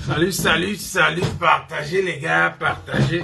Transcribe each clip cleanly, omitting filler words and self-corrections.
Salut, salut, salut, partagez les gars, partagez.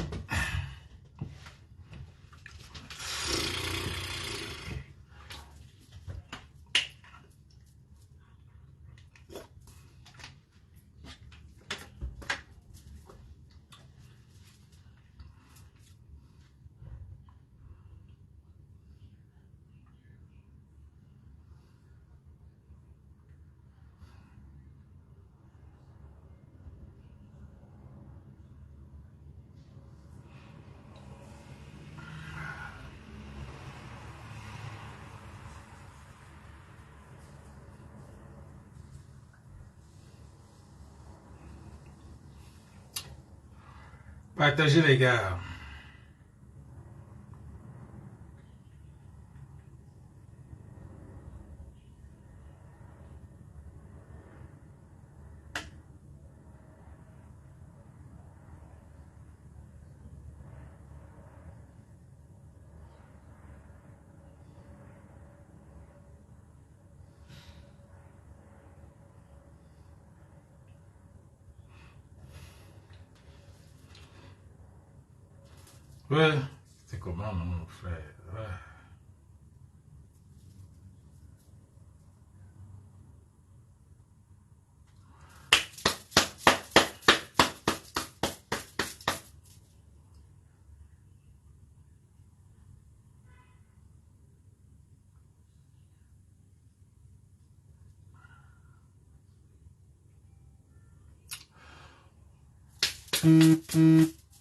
Partagez les gars. Ouais, c'est comment non, mon frère? Ouais.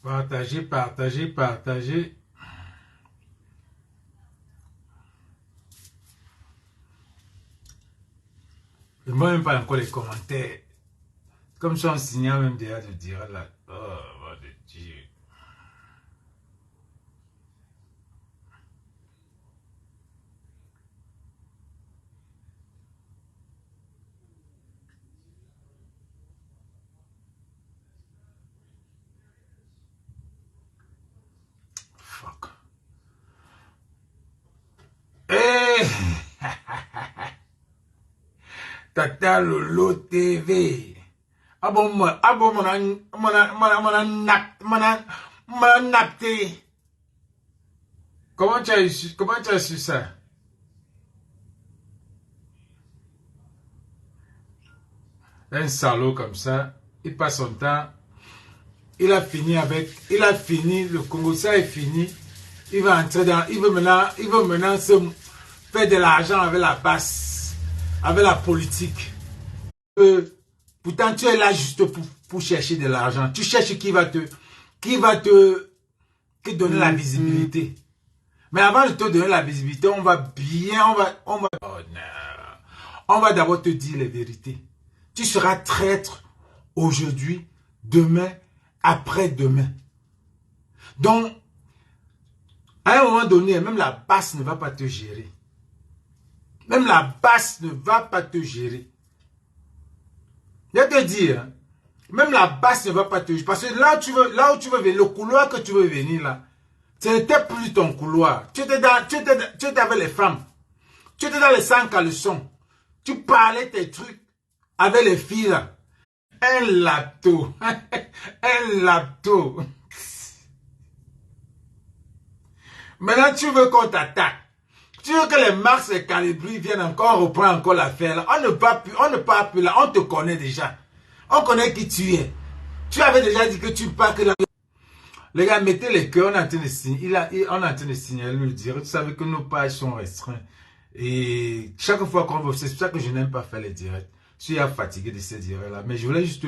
Partagez, partagez, partagez. Je ne vois même pas encore les commentaires. Comme si on signale même déjà de dire là. Oh, mon Dieu. Fuck. Eh! Tata Lolo TV. Ah bon, mon napté. Comment tu as su ça? Un salaud comme ça, il passe son temps, il a fini, le Congo, ça est fini, il va entrer dans, il veut maintenant faire de l'argent avec la basse, avec la politique. Pourtant, tu es là juste pour chercher de l'argent. Tu cherches qui donner la visibilité. Mais avant de te donner la visibilité, on va oh non. On va d'abord te dire les vérités. Tu seras traître aujourd'hui, demain, après-demain. Donc, à un moment donné, même la basse ne va pas te gérer. Même la basse ne va pas te gérer. Je vais te dire, même la basse ne va pas te gérer. Parce que là où tu veux venir, le couloir que tu veux venir là, ce n'était plus ton couloir. Tu étais avec les femmes. Tu étais dans les 100 caleçons. Tu parlais tes trucs avec les filles là. Un laptop. Un laptop. Maintenant, tu veux qu'on t'attaque. Tu veux que les Marx et Calibri viennent encore reprendre encore l'affaire là. On ne parle plus là. On te connaît déjà. On connaît qui tu es. Tu avais déjà dit que tu parles que la... Les gars, mettez les cœurs. On est en train de signer. On est en train de signaler le direct. Tu savez que nos pages sont restreintes. Et chaque fois qu'on veut, c'est pour ça que je n'aime pas faire les directs. Je suis fatigué de ces directs-là. Mais je voulais juste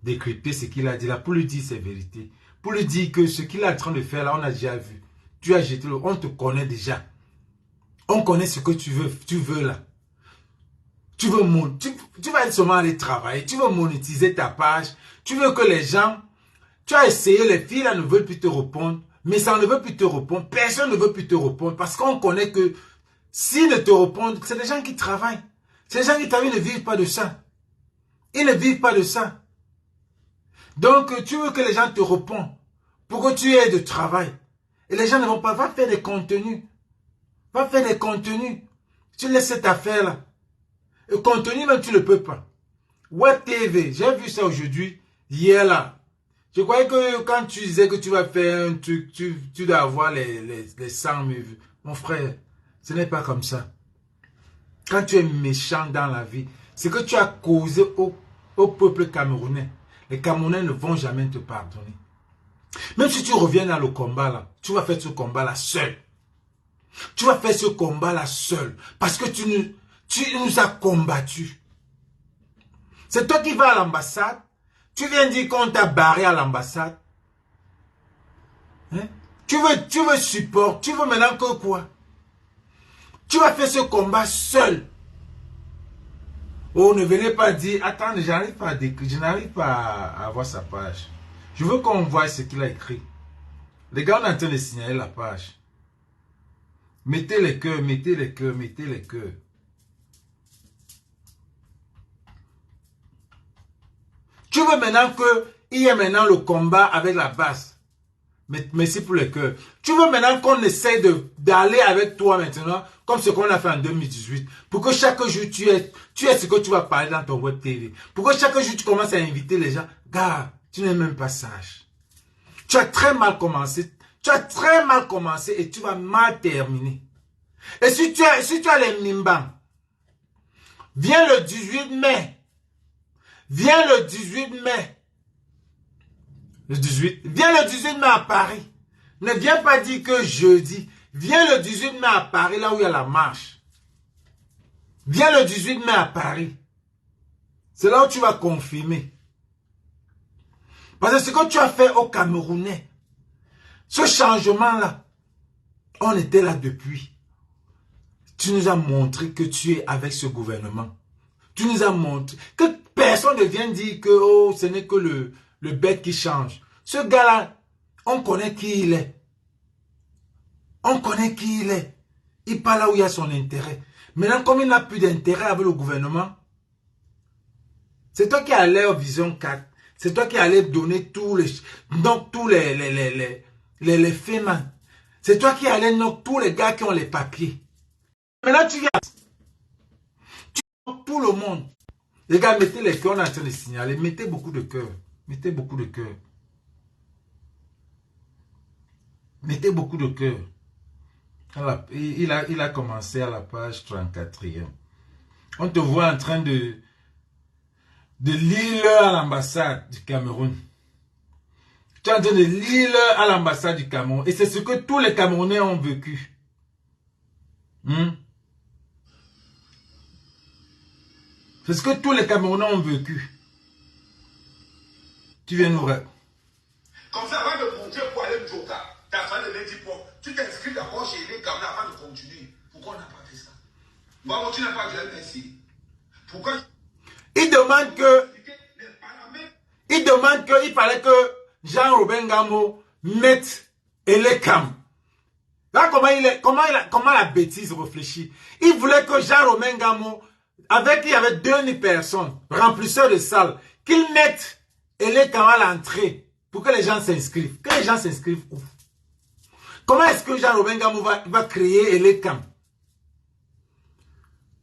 décrypter ce qu'il a dit là pour lui dire ses vérités. Pour lui dire que ce qu'il est en train de faire là, on a déjà vu. Tu as jeté le... On te connaît déjà. On connaît ce que tu veux là. Tu vas seulement aller travailler. Tu veux monétiser ta page. Tu veux que les gens... Tu as essayé, les filles là ne veulent plus te répondre. Mais ça ne veut plus te répondre. Personne ne veut plus te répondre. Parce qu'on connaît que s'ils ne te répondent, c'est des gens qui travaillent. C'est des gens qui travaillent, ils ne vivent pas de ça. Ils ne vivent pas de ça. Donc, tu veux que les gens te répondent pour que tu aies de travail. Et les gens ne vont pas. Va faire des contenus. Va faire des contenus. Tu laisses cette affaire-là. Le contenu, même, tu ne le peux pas. Web TV, j'ai vu ça aujourd'hui. Hier là, je croyais que quand tu disais que tu vas faire un truc, tu dois avoir les 100 000 vues. Mon frère, ce n'est pas comme ça. Quand tu es méchant dans la vie, c'est que tu as causé au peuple camerounais. Les Camerounais ne vont jamais te pardonner. Même si tu reviens dans le combat là, tu vas faire ce combat là seul. Tu vas faire ce combat là seul. Parce que tu nous as combattus. C'est toi qui vas à l'ambassade. Tu viens dire qu'on t'a barré à l'ambassade. Hein? Tu veux support. Tu veux maintenant que quoi? Tu vas faire ce combat seul. Oh, ne venez pas dire, attends, je n'arrive pas à avoir sa page. Je veux qu'on voit ce qu'il a écrit. Les gars, on est en train de signaler la page. Mettez les cœurs, mettez les cœurs, mettez les cœurs. Tu veux maintenant qu'il y ait maintenant le combat avec la base. Merci pour les cœurs. Tu veux maintenant qu'on essaie d'aller avec toi maintenant, comme ce qu'on a fait en 2018, pour que chaque jour tu aies ce que tu vas parler dans ton web TV. Pour que chaque jour tu commences à inviter les gens. Gars, tu n'es même pas sage. Tu as très mal commencé. Tu as très mal commencé et tu vas mal terminer. Et si tu as les Mimbang, viens le 18 mai. Viens le 18 mai. Le 18. Viens le 18 mai à Paris. Ne viens pas dire que jeudi. Viens le 18 mai à Paris, là où il y a la marche. Viens le 18 mai à Paris. C'est là où tu vas confirmer. Parce que ce que tu as fait au Camerounais, ce changement-là, on était là depuis. Tu nous as montré que tu es avec ce gouvernement. Tu nous as montré que personne ne vient dire que oh, ce n'est que le bête qui change. Ce gars-là, on connaît qui il est. On connaît qui il est. Il parle là où il y a son intérêt. Maintenant, comme il n'a plus d'intérêt avec le gouvernement, c'est toi qui allais au Vision 4. C'est toi qui allais donner tous les FEMA. C'est toi qui allais nommer tous les gars qui ont les papiers. Maintenant, tu viens. Tu nommes tout le monde. Les gars, mettez les cœurs, on est en train de signaler. Mettez beaucoup de cœurs. Mettez beaucoup de cœurs. Mettez beaucoup de cœurs. Il a commencé à la page 34e. On te voit en train de lire à l'ambassade du Cameroun. Tu es en train de lire à l'ambassade du Cameroun. Et c'est ce que tous les Camerounais ont vécu. C'est ce que tous les Camerounais ont vécu. Tu viens nous répondre. Comme ça, avant de monter pour aller me Joka, tu as fallu me dire, bon, tu t'inscris d'abord chez les Camerounais avant de continuer. Pourquoi on n'a pas fait ça? Bon, tu n'as pas dit merci. Pourquoi? Il demande qu'il fallait que Jean-Robin Ngamo mette Elekam. Là, comment la bêtise réfléchit. Il voulait que Jean-Robin Ngamo, il y avait 2000 personnes, remplisseurs de salles, qu'il mette Elekam à l'entrée pour que les gens s'inscrivent. Que les gens s'inscrivent où? Comment est-ce que Jean-Robin Ngamo va créer Elekam?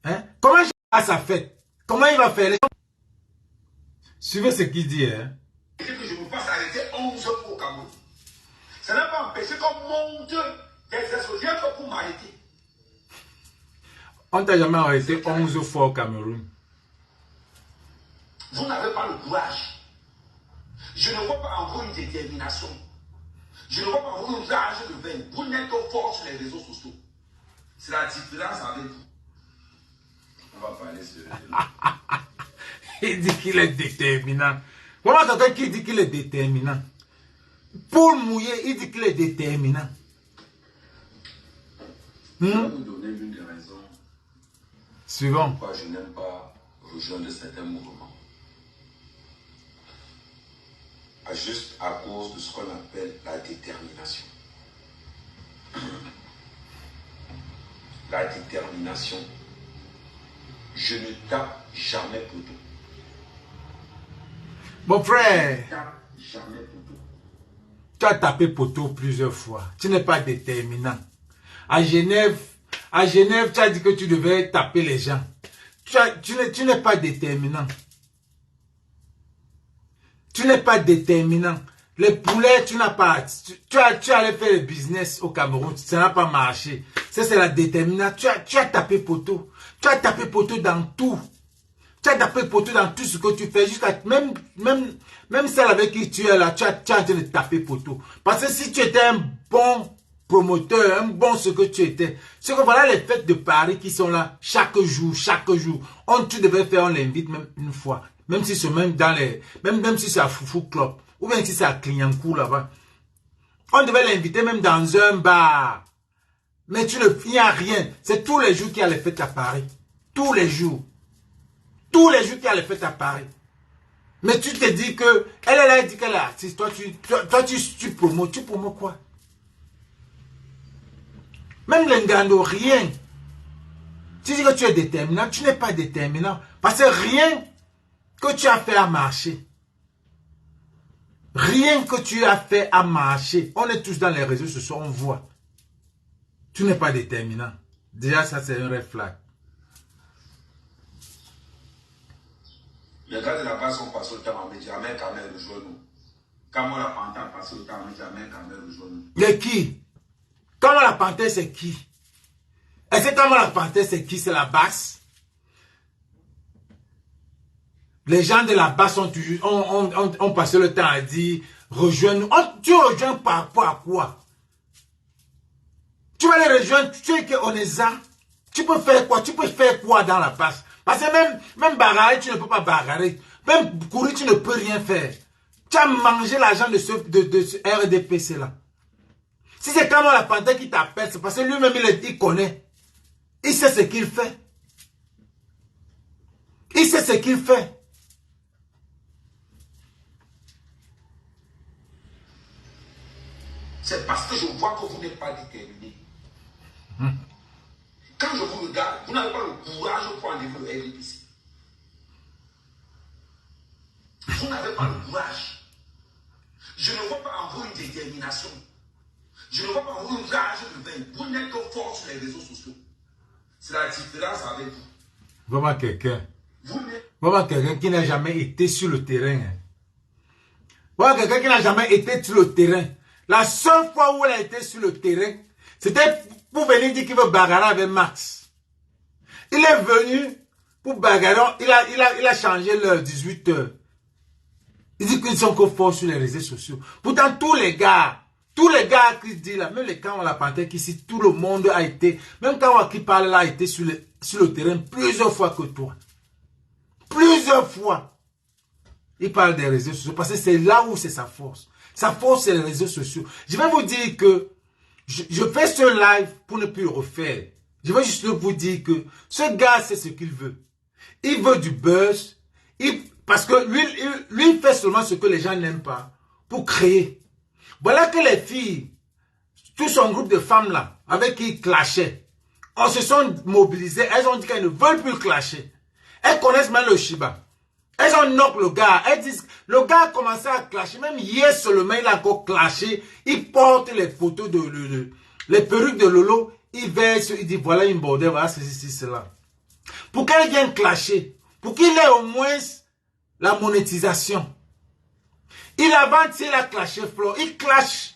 Hein? Comment il va sa fête? Comment il va faire? Suivez ce qu'il dit. Hein? Que je me fasse arrêter 11 fois au Cameroun. Ça n'a pas empêché qu'on monte des associés pour m'arrêter. On t'a jamais arrêté 11 fois au Cameroun. Vous n'avez pas le courage. Je ne vois pas en vous une détermination. Je ne vois pas en vous une rage de veine. Vous n'êtes que fort sur les réseaux sociaux. C'est la différence avec vous. On va parler sur Il dit qu'il est déterminant. Comment quelqu'un qui dit qu'il est déterminant? Pour mouiller, il dit qu'il est déterminant. Je vais vous donner l'une des raisons. Suivant. Pourquoi je n'aime pas rejoindre certains mouvements. Juste à cause de ce qu'on appelle la détermination. La détermination. Je ne tape jamais poteau. Mon frère, Je ne tape jamais poteau. tu as tapé poteau plusieurs fois. Tu n'es pas déterminant. À Genève, tu as dit que tu devais taper les gens. Tu n'es pas déterminant. Tu n'es pas déterminant. Les poulets, tu n'as pas... Tu allais faire le business au Cameroun, ça n'a pas marché. Ça, c'est la détermination. Tu as tapé poteau. Tu as tapé poteau dans tout. Tu as tapé poteau dans tout ce que tu fais. Jusqu'à même celle avec qui tu es là, tu es en train de taper poteau. Parce que si tu étais un bon promoteur, un bon ce que tu étais, c'est que voilà les fêtes de Paris qui sont là chaque jour. Tu devais faire, on l'invite même une fois. Même si c'est même dans les... Même si c'est à Foufou Club. Ou bien si c'est à Clignancourt là-bas. On devait l'inviter même dans un bar. Mais il n'y a rien. C'est tous les jours qu'il y a les fêtes à Paris. Tous les jours. Tous les jours qu'il y a les fêtes à Paris. Mais tu te dis que... Elle dit qu'elle est artiste. Toi, tu promos. Tu promos quoi? Même l'engando, rien. Tu dis que tu es déterminant. Tu n'es pas déterminant. Parce que rien que tu as fait à marcher. Rien que tu as fait à marcher. On est tous dans les réseaux sociaux, on voit. Tu n'es pas déterminant. Déjà, ça, c'est un red flag. Les gars de la base ont passé le temps à me dire, Amen Kamel, rejoins-nous. Quand moi la panthère a passé le temps à me dire, Amen Kamel, rejoins-nous. Mais qui? Comment la panthère, c'est qui? Est-ce que comment la panthère, c'est qui? C'est la basse? Les gens de la basse ont passé le temps à dire, rejoins-nous. Tu rejoins par rapport à quoi? Tu vas les rejoindre, tu es qu'on est ça. Tu peux faire quoi? Tu peux faire quoi dans la basse? Parce que même bagarrer, tu ne peux pas bagarrer. Même courir, tu ne peux rien faire. Tu as mangé l'argent de ce RDPC là. Si c'est quand la panthère qui t'appelle, c'est parce que lui-même il connaît. Il sait ce qu'il fait. Il sait ce qu'il fait. C'est parce que je vois que vous n'êtes pas déterminé. Quand je vous regarde, vous n'avez pas le courage pour enlever le RDPC. Vous n'avez pas le courage. Je ne vois pas en vous une détermination. Je ne vois pas en vous une rage de vaincre. Vous n'êtes que fort sur les réseaux sociaux. C'est la différence avec vous. Vraiment quelqu'un qui n'a jamais été sur le terrain. Voilà quelqu'un qui n'a jamais été sur le terrain. La seule fois où elle a été sur le terrain, c'était pour venir dire qu'il veut bagarrer avec Max. Il est venu pour bagarrer. Il a changé l'heure, 18h. Il dit qu'ils sont que forts sur les réseaux sociaux. Pourtant, tous les gars qui disent là, même les camps on la panthère qui ici, tout le monde a été, même quand qui parle là, a été sur le terrain plusieurs fois que toi. Plusieurs fois. Il parle des réseaux sociaux parce que c'est là où c'est sa force. Sa force, c'est les réseaux sociaux. Je vais vous dire que je fais ce live pour ne plus le refaire. Je vais juste vous dire que ce gars, c'est ce qu'il veut. Il veut du buzz. Parce que lui, il fait seulement ce que les gens n'aiment pas pour créer. Voilà que les filles, tout son groupe de femmes là, avec qui il clashait, on se sont mobilisées. Elles ont dit qu'elles ne veulent plus clasher. Elles connaissent même le Shiba. Elles ont knock le gars. Elles disent, le gars a commencé à clasher. Même hier seulement, il a encore clashé. Il porte les photos les perruques de Lolo. Il verse, il dit, voilà une bordel, voilà ceci, cela. Pour qu'elle vienne clasher. Pour qu'il ait au moins la monétisation. Il avance, il a clashé Flo. Il clash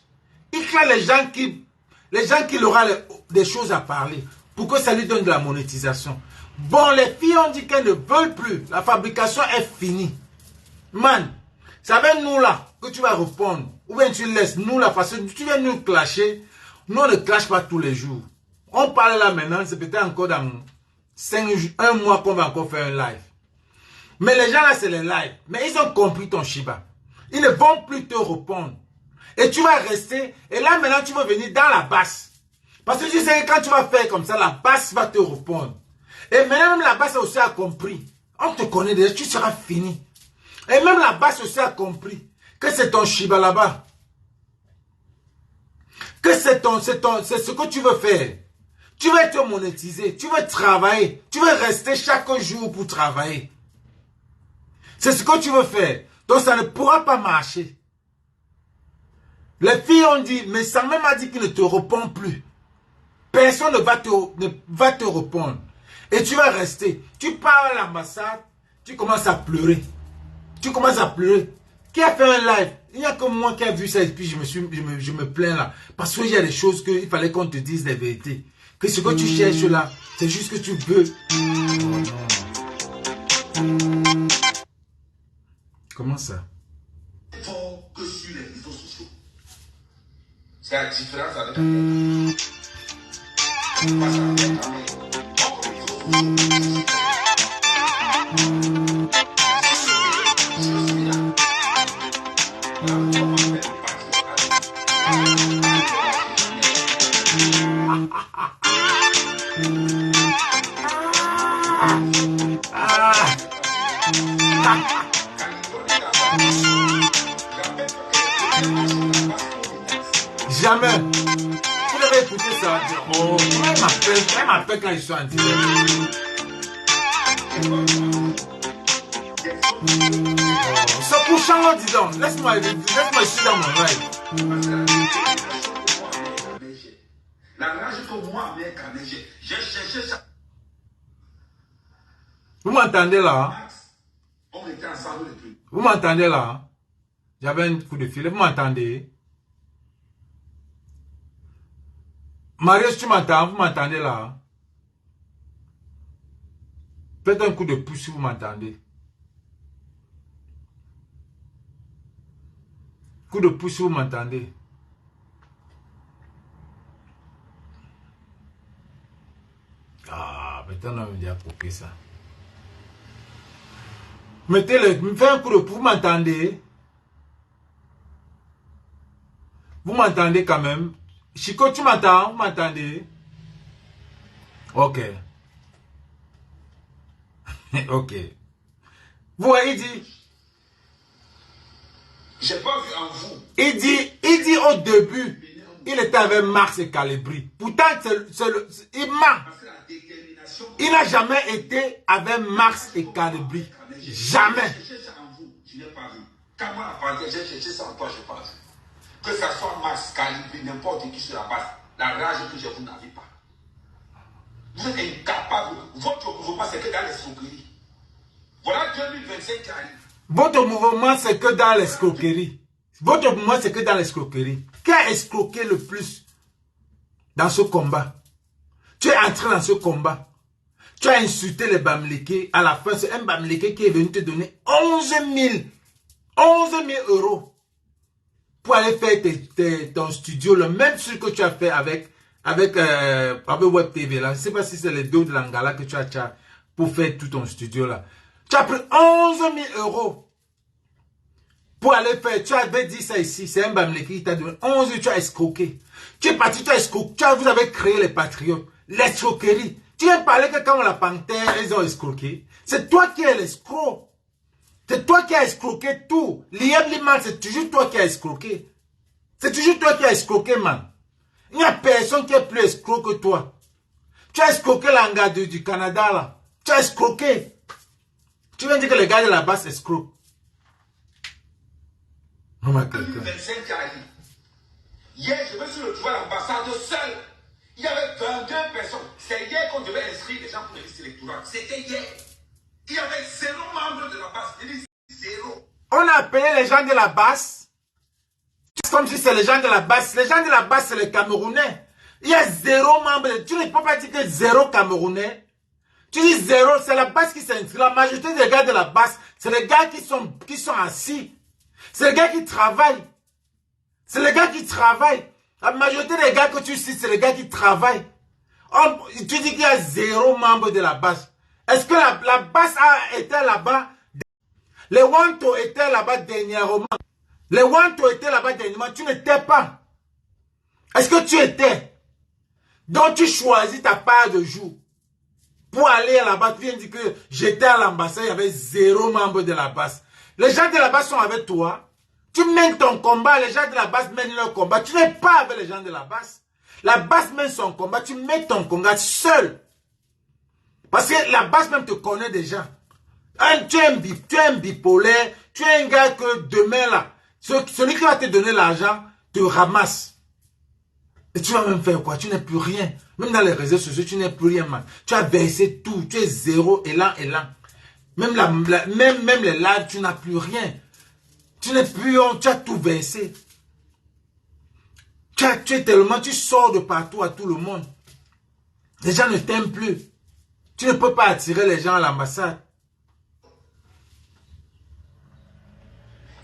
les gens qui auront des choses à parler. Pour que ça lui donne de la monétisation. Bon, les filles ont dit qu'elles ne veulent plus. La fabrication est finie. Man, c'est avec nous là que tu vas répondre. Ou bien tu laisses nous là parce que tu viens nous clasher. Nous on ne clash pas tous les jours. On parle là maintenant, c'est peut-être encore dans 1 mois qu'on va encore faire un live. Mais les gens là c'est les lives. Mais ils ont compris ton Shiba. Ils ne vont plus te répondre. Et tu vas rester. Et là maintenant tu vas venir dans la basse. Parce que tu sais que quand tu vas faire comme ça, la basse va te répondre. Et même la basse aussi a compris. On te connaît déjà, tu seras fini. Et même la basse aussi a compris que c'est ton Shiba là-bas. Que c'est ce que tu veux faire. Tu veux te monétiser, tu veux travailler, tu veux rester chaque jour pour travailler. C'est ce que tu veux faire. Donc ça ne pourra pas marcher. Les filles ont dit, mais ça même a dit qu'il ne te répond plus. Personne ne va te répondre. Et tu vas rester. Tu pars à l'ambassade, tu commences à pleurer. Tu commences à pleurer. Qui a fait un live? Il n'y a que moi qui a vu ça et puis je me plains là. Parce qu'il y a des choses qu'il fallait qu'on te dise la vérité. Que ce que tu cherches là, c'est juste que tu veux. Oh non. Comment ça? Fort que sur les réseaux sociaux. C'est la différence avec la tête. Parce qu'avec ta mère, hors les réseaux sociaux, je suis là. Jamais. Vous devez écouter ça. Oh, elle m'appelle quand je suis en direct. Oh, c'est pour Charlotte, dis donc. Laisse-moi ici dans mon rêve. La rage que moi, mec, j'ai cherché ça. Vous m'entendez là? On était ensemble depuis. Vous m'entendez là? J'avais un coup de filet. Vous m'entendez? Marius, tu m'entends? Vous m'entendez là? Faites un coup de pouce si vous m'entendez. Coup de pouce si vous m'entendez. Ah, maintenant on va déjà copier ça. Mettez-le, faites un coup de pouce, vous m'entendez? Vous m'entendez quand même? Chico, tu m'entends? Vous m'entendez? Ok. Ok. Vous voyez, il dit. J'ai pas vu en vous. Il dit au début, il était avec Max et Calibri. Pourtant, il ment. Il n'a jamais été avec Max et Calibri. Jamais. J'ai cherché ça en vous, je n'ai pas vu. Quand moi la partie, j'ai cherché ça en toi, je pense. Que ça soit Max, Calibri, n'importe qui sur la base, la rage que j'ai, vous n'avez pas. Vous êtes incapable. Votre mouvement, c'est que dans l'escroquerie. Voilà 2025 qui arrive. Votre mouvement, c'est que dans l'escroquerie. Votre mouvement, c'est que dans l'escroquerie. Qui a escroqué le plus dans ce combat? Tu es entré dans ce combat. Tu as insulté les Bamileke. À la fin, c'est un Bamileke qui est venu te donner 11 000 euros pour aller faire ton studio. Le même truc que tu as fait avec Web TV. Là. Je ne sais pas si c'est les deux de l'Angala que tu as pour faire tout ton studio là. Tu as pris 11 000 euros pour aller faire. Tu avais dit ça ici. C'est un Bamileke qui t'a donné 11 000. Tu as escroqué. Tu es parti, tu as escroqué. Vous avez créé les patriotes. L'escroquerie. Tu viens parler que quand la panthère, ils ont escroqué. C'est toi qui es l'escroc. C'est toi qui as escroqué tout. Liam Liman, c'est toujours toi qui as escroqué. C'est toujours toi qui as escroqué, man. Il n'y a personne qui est plus escroc que toi. Tu as escroqué l'anga du Canada, là. Tu as escroqué. Tu viens dire que les gars de la base escroquent. Oh my God. 2025 qui arrive. Hier, je me suis retrouvé à l'ambassade seul. Il y avait 22 personnes. C'est hier qu'on devait inscrire les gens pour les listes électorales. C'était hier. Il y avait 0 membres de la base. Il dit 0. On a appelé les gens de la base. C'est comme si c'est les gens de la base. Les gens de la base, c'est les Camerounais. Il y a 0 membres. Tu ne peux pas dire que 0 Camerounais. Tu dis 0, c'est la base qui s'inscrit. La majorité des gars de la base, c'est les gars qui sont assis. C'est les gars qui travaillent. C'est les gars qui travaillent. La majorité des gars que tu cites, c'est les gars qui travaillent. Tu dis qu'il y a 0 membre de la base. Est-ce que la base a été là-bas? Les Wanto étaient là-bas dernièrement. Les Wanto étaient là-bas dernièrement. Tu n'étais pas. Est-ce que tu étais? Donc tu choisis ta part de jour. Pour aller là-bas, tu viens dire que j'étais à l'ambassade, il y avait 0 membre de la base. Les gens de la base sont avec toi. Tu mènes ton combat, les gens de la base mènent leur combat. Tu n'es pas avec les gens de la base. La base mène son combat, tu mets ton combat seul. Parce que la base même te connaît déjà. Tu es un bipolaire, tu es un gars que demain là, celui qui va te donner l'argent te ramasse. Et tu vas même faire quoi? Tu n'es plus rien. Même dans les réseaux sociaux, tu n'es plus rien, man. Tu as versé tout, tu es 0 élan. Même les lives, tu n'as plus rien. Tu n'es plus homme, tu as tout versé. Tu es tellement, tu sors de partout à tout le monde. Les gens ne t'aiment plus. Tu ne peux pas attirer les gens à l'ambassade.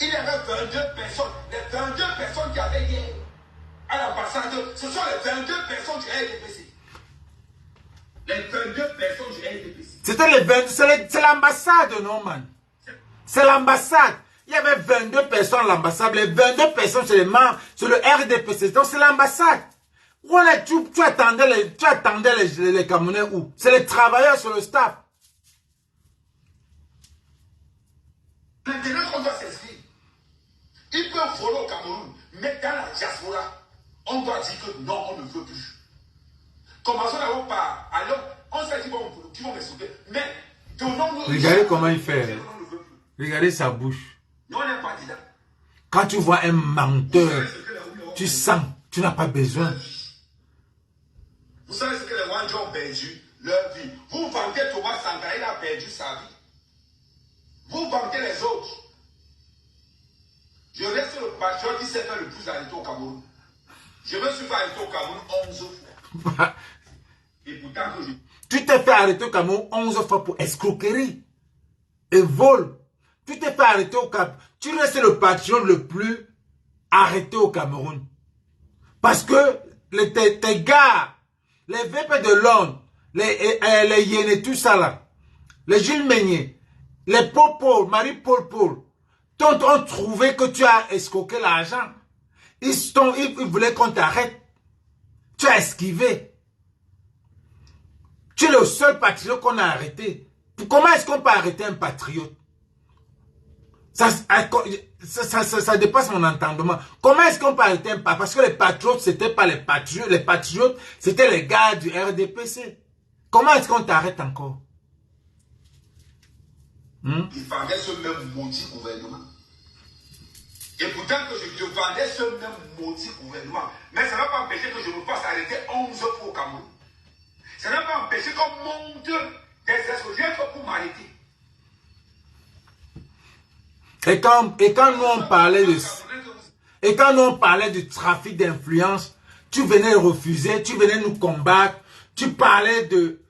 Il y avait 22 personnes. Les 22 personnes qui avaient hier à l'ambassade, ce sont les 22 personnes du RDPC. Les 22 personnes du RDPC. C'était les 22, c'est l'ambassade, non, man. C'est l'ambassade. Il y avait 22 personnes à l'ambassade. Les 22 personnes, c'est les membres, c'est le RDPC. Donc, c'est l'ambassade. Où tu attendais les Camerounais où? C'est les travailleurs sur le staff. Maintenant qu'on doit s'inscrire, ils peuvent voler au Cameroun, mais dans la diaspora, on doit dire que non, on ne veut plus. Commençons d'abord par, alors, on sait qu'ils vont me sauver, mais donnons-nous... Regardez comment il fait. Regardez sa bouche. Non, on n'est pas dedans. Quand tu vois un menteur, tu sens, tu n'as pas besoin. Vous savez ce que les Wandjis ont perdu? Leur vie. Vous vantez Thomas Sankara, il a perdu sa vie. Vous vantez les autres. Je reste le patriote qui s'est fait le plus arrêter au Cameroun. Je me suis fait arrêter au Cameroun 11 fois. Et pourtant que je... Tu t'es fait arrêter au Cameroun 11 fois pour escroquerie et vol. Tu t'es fait arrêter au Cameroun. Tu restes le patriote le plus arrêté au Cameroun. Parce que tes gars, les VP de Londres, les Yéné, tout ça là, les Gilles Meignet, les Paul, Marie-Paul, ont trouvé que tu as escroqué l'argent. Ils voulaient qu'on t'arrête. Tu as esquivé. Tu es le seul patriote qu'on a arrêté. Comment est-ce qu'on peut arrêter un patriote? Ça dépasse mon entendement. Comment est-ce qu'on peut arrêter un patriote? Parce que les patriotes, c'était pas les patriotes. Les patriotes, c'était les gars du RDPC. Comment est-ce qu'on t'arrête encore? Il vendait ce même maudit gouvernement. Et pourtant que je vendais ce même maudit gouvernement. Mais ça ne va pas empêcher que je me fasse arrêter 11 fois au Cameroun. Ça ne va pas empêcher qu'on monte des escroqueries pour m'arrêter. Et quand nous on parlait de... Et quand nous on parlait du trafic d'influence, tu venais refuser, tu venais nous combattre, tu parlais de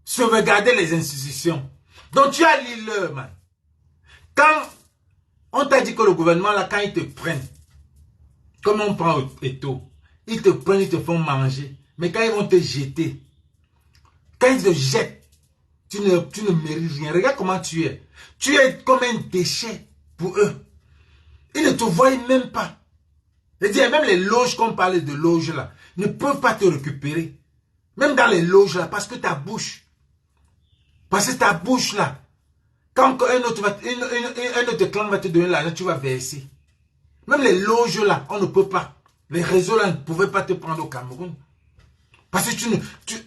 sauvegarder les institutions. Donc tu as l'île, man. Quand on t'a dit que le gouvernement, là, quand ils te prennent, comme on prend Eto, ils te prennent, ils te font manger. Mais quand ils vont te jeter, quand ils te jettent, tu ne mérites rien. Regarde comment tu es. Tu es comme un déchet pour eux. Ils ne te voient même pas. C'est-à-dire, même les loges qu'on parlait de loges là, ne peuvent pas te récupérer. Même dans les loges là, parce que ta bouche, là, quand un autre clan va te donner l'argent, tu vas verser. Même les loges là, on ne peut pas. Les réseaux là ne pouvaient pas te prendre au Cameroun. Parce que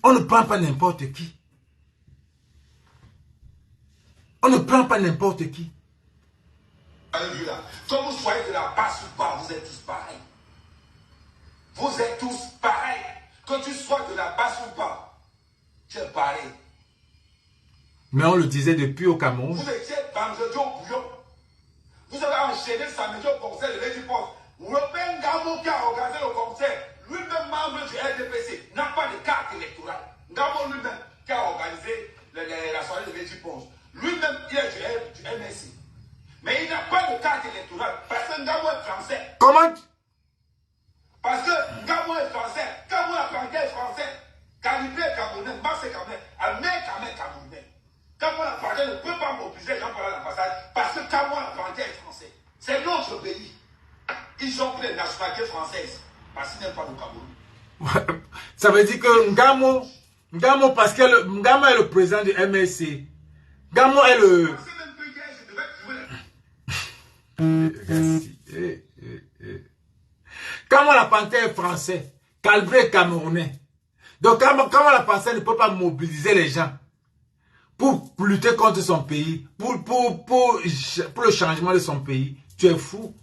on ne prend pas n'importe qui. On ne prend pas n'importe qui. Quand vous soyez de la base ou pas, vous êtes tous pareils. Vous êtes tous pareils. Que tu sois de la base ou pas, tu es pareil. Mais on le disait depuis au Cameroun. Vous étiez vendredi au bouillon. Vous avez enchaîné samedi au concert de l'Égypte. Robin Ngamo qui a organisé le concert, lui-même membre du RDPC, n'a pas de carte électorale. Ngamo lui-même qui a organisé la soirée de l'Égypte. Lui-même, il est du MSC. Mais il n'a pas de carte électorale parce que Ngamo est français. Comment? Parce que Ngamo est français. Ngamo est français. Calibré est camerounais. Max est camerounais. Ahmed est camerounais. Ngamo l'apprenti ne peut pas mobiliser les gens pour aller à l'ambassade parce que Ngamo l'apprenti est français. C'est notre pays. Ils ont pris les nationalités françaises parce qu'ils n'aiment pas le Cameroun. Ça veut dire que Ngamo parce que Ngamo est le président du MSC. Ngamo est le... Ngamo la panthère est français. Calvé est camerounais. Donc Ngamo la panthère ne peut pas mobiliser les gens pour lutter contre son pays, pour le changement de son pays. Tu es fou.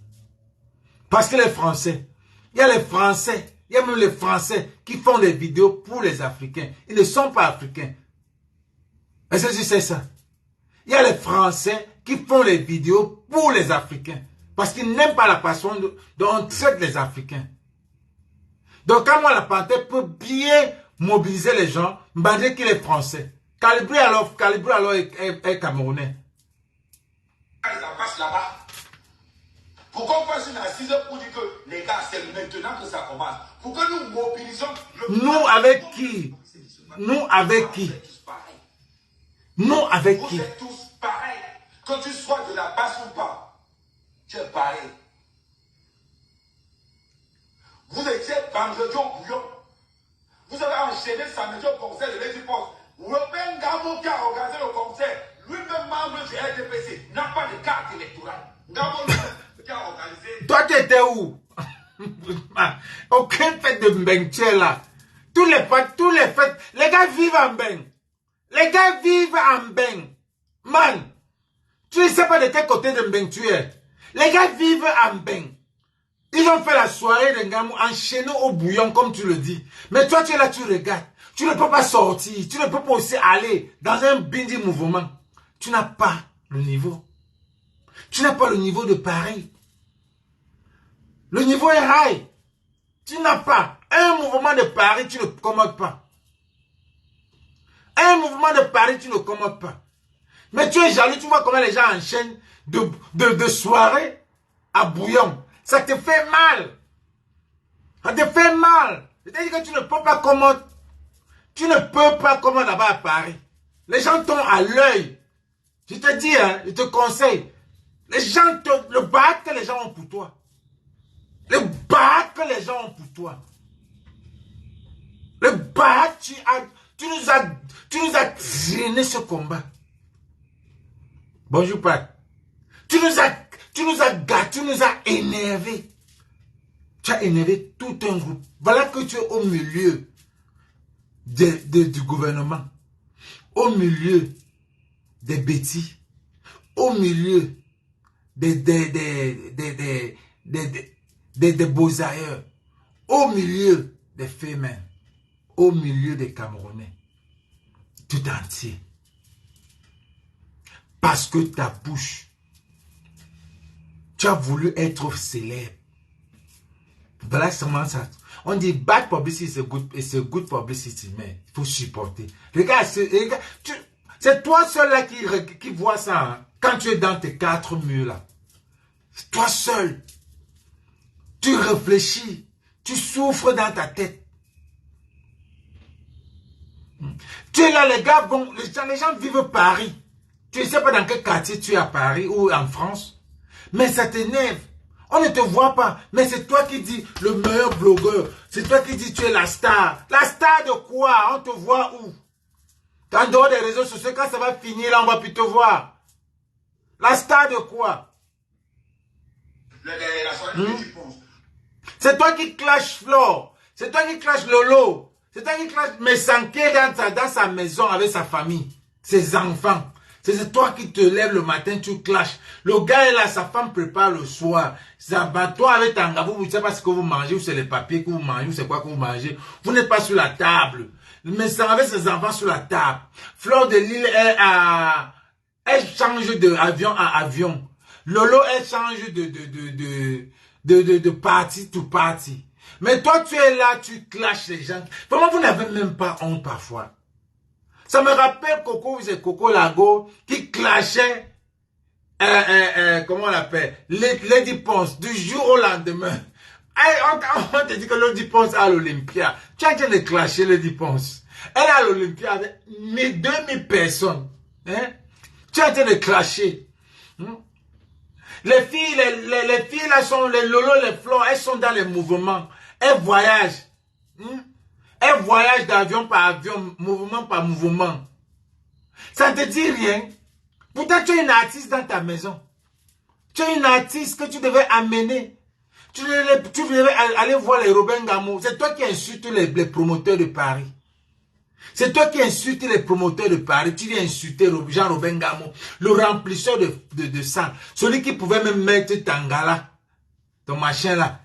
Parce que les Français, il y a les Français, il y a même les Français qui font des vidéos pour les Africains. Ils ne sont pas Africains. Est-ce que tu sais ça? Il y a les Français qui font les vidéos pour les Africains. Parce qu'ils n'aiment pas la façon dont on traite les Africains. Donc quand moi la Panthère peut bien mobiliser les gens, me dire qu'il est français. Calibri alors est camerounais. Ça passe là-bas. Pourquoi on passe une assise pour dire que les gars, c'est maintenant que ça commence? Pourquoi nous mobilisons Nous avec qui? Nous avec qui? Nous avec qui? Vous êtes tous pareils. Que tu sois de la base ou pas, tu es pareil. Vous étiez vendredi au bouillon. Vous avez enchaîné samedi au concert de Lady Post. Robin Gamo qui a organisé le concert, lui-même membre du RDPC, n'a pas de carte électorale. Gamo qui a organisé. Toi, tu étais où? Aucune fête de Mbeng, tu es là. Tous les fêtes, les gars vivent en Mbeng. Les gars vivent en Mbeng. Man, tu ne sais pas de quel côté de Mbeng tu es. Les gars vivent en Mbeng. Ils ont fait la soirée de Ngamou enchaînés au bouillon, comme tu le dis. Mais toi, tu es là, tu regardes. Tu ne peux pas sortir. Tu ne peux pas aussi aller dans un bindi mouvement. Tu n'as pas le niveau. Tu n'as pas le niveau de Paris. Le niveau est high. Tu n'as pas. Un mouvement de Paris, tu ne commodes pas. Un mouvement de Paris, tu ne commodes pas. Mais tu es jaloux, tu vois comment les gens enchaînent de soirée à bouillon. Ça te fait mal. Ça te fait mal. C'est-à-dire que tu ne peux pas commoder. Tu ne peux pas commoder là-bas à Paris. Les gens tombent à l'œil. Je te dis, hein, je te conseille. Les gens, le bac que les gens ont pour toi. Le bac que les gens ont pour toi. Le bac, tu nous as drainé ce combat. Bonjour, Pat. Tu nous as gâtés, tu nous as énervés. Tu as énervé tout un groupe. Voilà que tu es au milieu du gouvernement. Au milieu des bêtis. Au milieu des beaux ailleurs. Au milieu des femmes. Au milieu des Camerounais. Tout entier. Parce que ta bouche, tu as voulu être célèbre. Voilà comment ça. On dit bad publicity is a good publicity, mais il faut supporter. Regarde, c'est toi seul là qui vois ça. Hein, quand tu es dans tes 4 murs là. C'est toi seul. Tu réfléchis. Tu souffres dans ta tête. Tu es là, les gars, bon, les gens vivent Paris. Tu ne sais pas dans quel quartier tu es à Paris ou en France. Mais ça t'énerve. On ne te voit pas. Mais c'est toi qui dis le meilleur blogueur. C'est toi qui dis tu es la star. La star de quoi? On te voit où? En dehors des réseaux sociaux, quand ça va finir, là, on va plus te voir. La star de quoi? C'est toi qui clash Flore. C'est toi qui clash Lolo. C'est toi qui clash Messanké dans sa maison avec sa famille. Ses enfants. C'est toi qui te lèves le matin, tu clashes. Le gars est là, sa femme prépare le soir. Toi avec Tangabou, vous ne savez pas ce que vous mangez, ou c'est les papiers que vous mangez, ou c'est quoi que vous mangez. Vous n'êtes pas sur la table. Mais ça avec ses enfants sur la table. Flore de Lille, elle change d'avion à avion. Lolo, elle change de parti to parti. Mais toi, tu es là, tu clashes les gens. Vraiment, vous n'avez même pas honte parfois. Ça me rappelle Coco, c'est Coco Lago qui clashait, comment on l'appelle, Lady Ponce, du jour au lendemain. On te dit que Lady Ponce a l'Olympia. Tu as déjà clasher Lady Ponce. Elle a l'Olympia avec 2000 personnes. Hein? Tu as déjà clasher. Les filles là sont, les Lolo, les Flore, elles sont dans les mouvements. Elles voyagent. Elle voyage d'avion par avion, mouvement par mouvement. Ça ne te dit rien. Pourtant, tu es une artiste dans ta maison. Tu es une artiste que tu devais amener. Tu devais aller voir les Robin Gamo. C'est toi qui insultes les promoteurs de Paris. C'est toi qui insultes les promoteurs de Paris. Tu viens insulter Jean-Robin Gamo, le remplisseur de salle. Celui qui pouvait même mettre Tangala, ton machin là,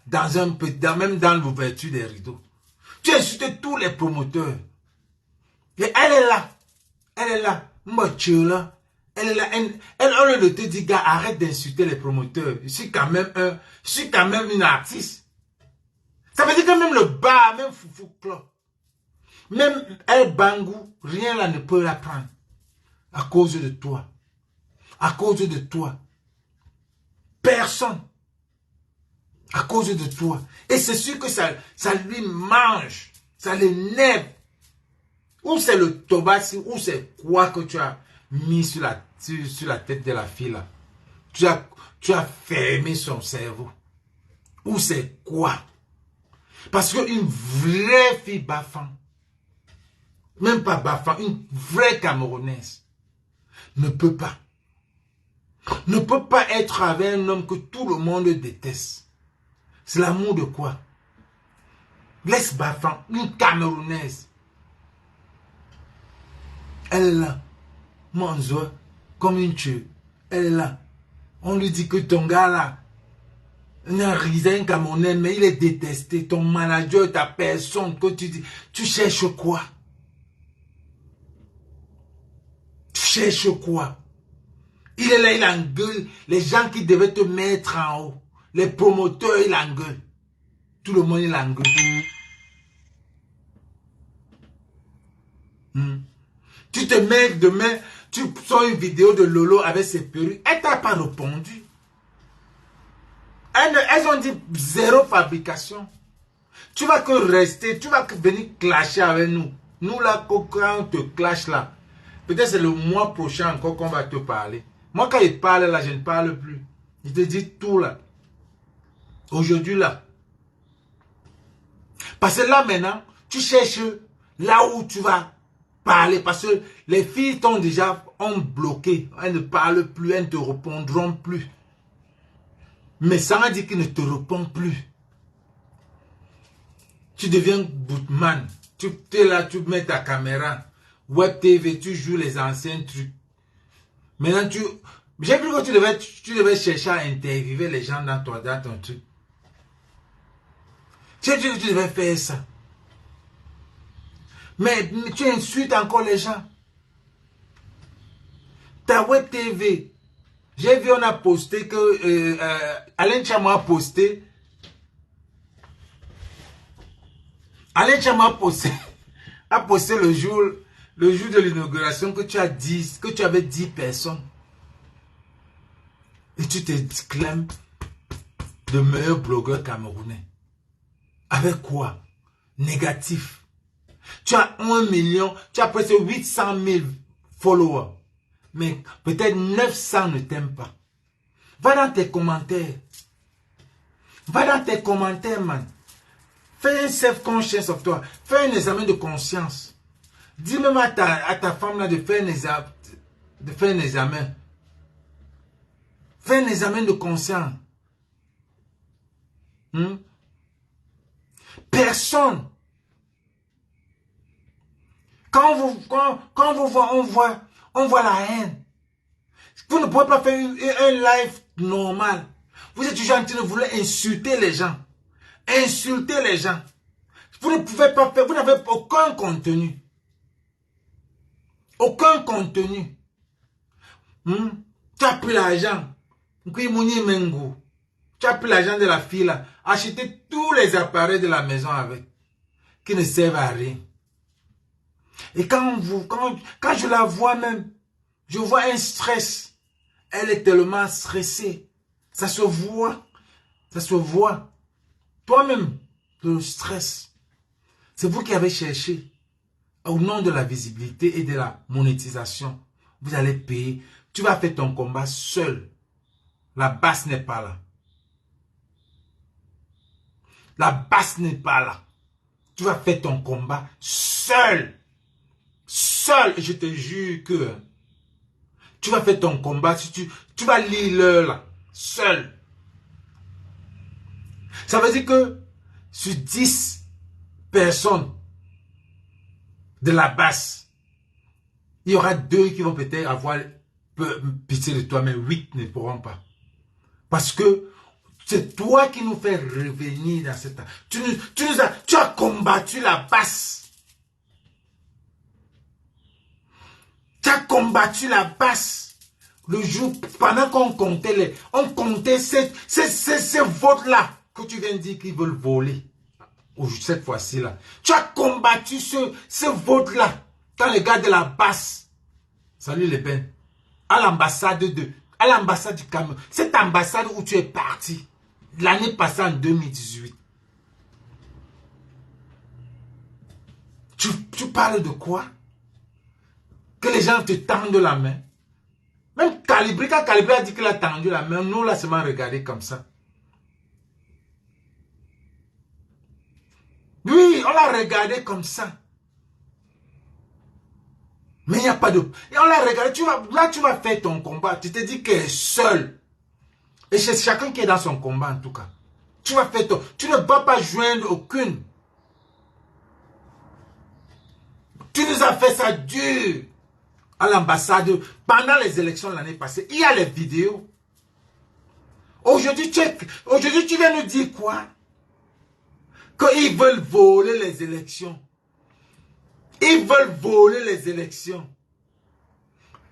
même dans l'ouverture des rideaux. Tu insultes tous les promoteurs. Et elle est là. Elle est là. Mochula. Elle est là, elle te dit, gars, arrête d'insulter les promoteurs. Je suis quand même une artiste. Ça veut dire que même le bar, même Foufou Club, même El Bangou, rien là ne peut la prendre. À cause de toi. À cause de toi. Personne. À cause de toi. Et c'est sûr que ça lui mange. Ça l'énerve. Ou c'est le tobassi, ou c'est quoi que tu as mis sur la tête de la fille là. Tu as fermé son cerveau. Ou c'est quoi? Parce qu'une vraie fille Bafang, même pas Bafang, une vraie Camerounaise, ne peut pas être avec un homme que tout le monde déteste. C'est l'amour de quoi? Laisse Bafang, une Camerounaise. Elle est là, Manzo, comme une tueuse. Elle est là. On lui dit que ton gars là, il a un Camerounais, mais il est détesté. Ton manager, ta personne, que tu dis, tu cherches quoi? Tu cherches quoi? Il est là, il engueule. Les gens qui devaient te mettre en haut, les promoteurs, il engueule. Tout le monde, il engueule. Tu te mets demain, tu sors une vidéo de Lolo avec ses perruques. Elle t'a pas répondu. Elles ont dit zéro fabrication. Tu vas que rester, tu vas que venir clasher avec nous. Nous là, quand on te clash là, peut-être c'est le mois prochain encore qu'on va te parler. Moi quand il parle là, je ne parle plus. Je te dis tout là. Aujourd'hui là. Parce que là maintenant, tu cherches là où tu vas parler. Parce que les filles t'ont déjà bloqué. Elles ne parlent plus, elles ne te répondront plus. Mais ça m'a dit qu'ils ne te répondent plus. Tu deviens bootman. Tu es là, tu mets ta caméra. Web TV, tu joues les anciens trucs. Maintenant, j'ai vu que tu devais chercher à interviewer les gens dans ton truc. J'ai dit que tu devais faire ça. Mais tu insultes encore les gens. Ta Web TV. J'ai vu, on a posté que Alain Chamo a posté. Alain Chamo a posté le jour de l'inauguration que tu avais 10 personnes. Et tu te clames de meilleur blogueur camerounais. Avec quoi? Négatif. Tu as 1 million, tu as presque 800 000 followers. Mais peut-être 900 ne t'aiment pas. Va dans tes commentaires. Va dans tes commentaires, man. Fais un self-conscious of toi. Fais un examen de conscience. Dis même à ta femme là de faire un examen. Fais un examen de conscience. Personne. Quand vous voit, on voit la haine. Vous ne pouvez pas faire un live normal. Vous êtes toujours en train de vouloir insulter les gens. Insulter les gens. Vous ne pouvez pas faire, vous n'avez aucun contenu. Aucun contenu. Tu as pris l'argent. Tu as pris l'argent de la fille là. Acheter tous les appareils de la maison avec. Qui ne servent à rien. Et quand je la vois même, je vois un stress. Elle est tellement stressée. Ça se voit. Ça se voit. Toi-même, le stress. C'est vous qui avez cherché. Au nom de la visibilité et de la monétisation. Vous allez payer. Tu vas faire ton combat seul. La basse n'est pas là. La basse n'est pas là. Tu vas faire ton combat seul. Seul. Et je te jure que tu vas faire ton combat. Si tu vas lire l'heure là. Seul. Ça veut dire que sur 10 personnes de la basse, il y aura 2 qui vont peut-être avoir pitié de toi, mais 8 ne pourront pas. Parce que c'est toi qui nous fais revenir dans cette... Tu as combattu la basse. Tu as combattu la basse. Le jour, pendant qu'on comptait ces votes-là que tu viens de dire qu'ils veulent voler. Cette fois-ci là. Tu as combattu ce vote-là. Quand les gars de la basse, salut les Ben, à l'ambassade du Cameroun. Cette ambassade où tu es parti l'année passée en 2018. Tu parles de quoi? Que les gens te tendent la main. Même Calibré, quand Calibré a dit qu'il a tendu la main, nous là seulement regardé comme ça. Oui, on l'a regardé comme ça. Mais il n'y a pas de... Et on l'a regardé, là tu vas faire ton combat. Tu te dis qu'elle est seule. Et c'est chacun qui est dans son combat en tout cas. Tu vas faire ton... Tu ne vas pas joindre aucune. Tu nous as fait ça dur. À l'ambassade, pendant les élections l'année passée, il y a les vidéos. Aujourd'hui, tu viens nous dire quoi? Qu'ils veulent voler les élections. Ils veulent voler les élections.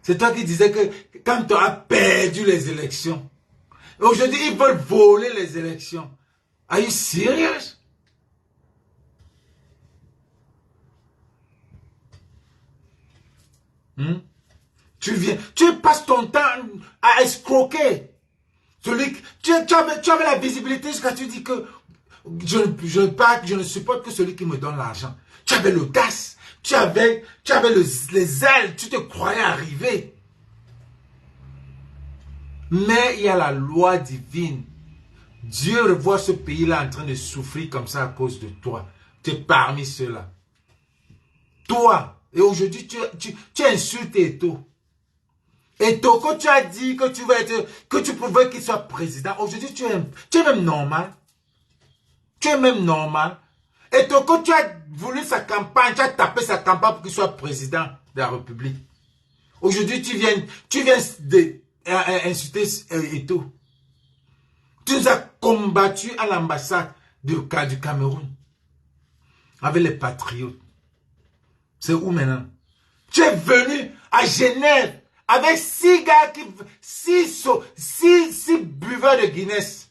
C'est toi qui disais que quand tu as perdu les élections. Aujourd'hui, ils veulent voler les élections. Are you serious? Tu passes ton temps à escroquer. Tu avais la visibilité jusqu'à tu dis que je ne supporte que celui qui me donne l'argent. Tu avais l'audace, tu avais les ailes, tu te croyais arriver. Mais il y a la loi divine. Dieu revoit ce pays-là en train de souffrir comme ça à cause de toi. Tu es parmi ceux-là. Toi, et aujourd'hui tu insultes Eto'o. Eto'o, quand tu as dit que tu veux être, que tu pouvais qu'il soit président, aujourd'hui tu es même normal. Tu es même normal. Eto'o, quand tu as voulu sa campagne, tu as tapé sa campagne pour qu'il soit président de la République. Aujourd'hui tu viens insulter Eto'o. Tu nous as combattu à l'ambassade du Cameroun. Avec les patriotes. C'est où maintenant? Tu es venu à Genève avec 6 gars qui... 6 buveurs de Guinness.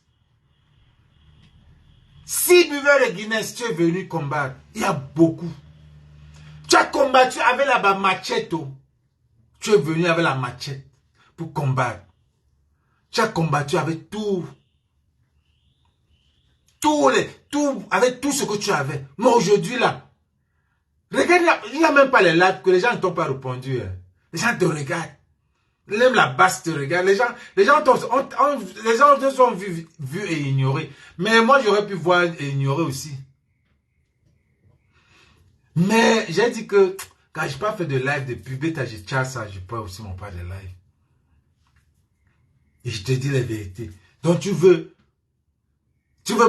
6 buveurs de Guinness, tu es venu combattre. Il y a beaucoup. Tu as combattu avec la machette. Tu es venu avec la machette pour combattre. Tu as combattu avec tout. Avec tout ce que tu avais. Mais aujourd'hui là, regarde, il n'y a même pas les lives que les gens ne t'ont pas répondu. Hein. Les gens te regardent. Même la basse te regarde. Les gens te sont vus et ignorés. Mais moi, j'aurais pu voir et ignorer aussi. Mais j'ai dit que quand je n'ai pas fait de live depuis bêta, je tiens ça, je peux aussi mon pas de live. Et je te dis la vérité. Donc tu veux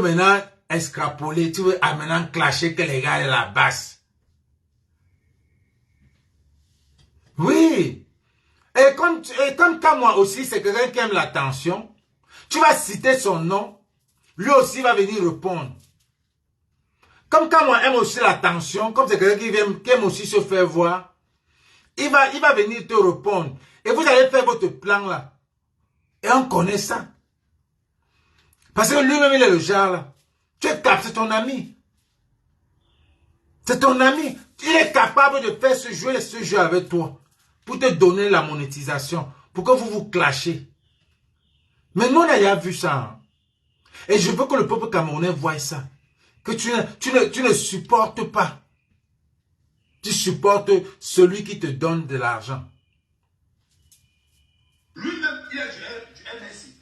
maintenant extrapoler, tu veux maintenant clasher que les gars de la basse. Oui. Et comme moi aussi, c'est quelqu'un qui aime l'attention, tu vas citer son nom, lui aussi va venir répondre. Comme quand moi aime aussi l'attention, comme c'est quelqu'un qui aime aussi se faire voir, il va venir te répondre. Et vous allez faire votre plan là. Et on connaît ça. Parce que lui-même, il est le genre là. Tu es capable, c'est ton ami. C'est ton ami. Il est capable de faire ce jeu avec toi. Pour te donner la monétisation. Pour que vous clashez. Mais nous, on a déjà vu ça. Hein. Et je veux que le peuple camerounais voie ça. Que tu ne supportes pas. Tu supportes celui qui te donne de l'argent. Lui-même, il a du MSI.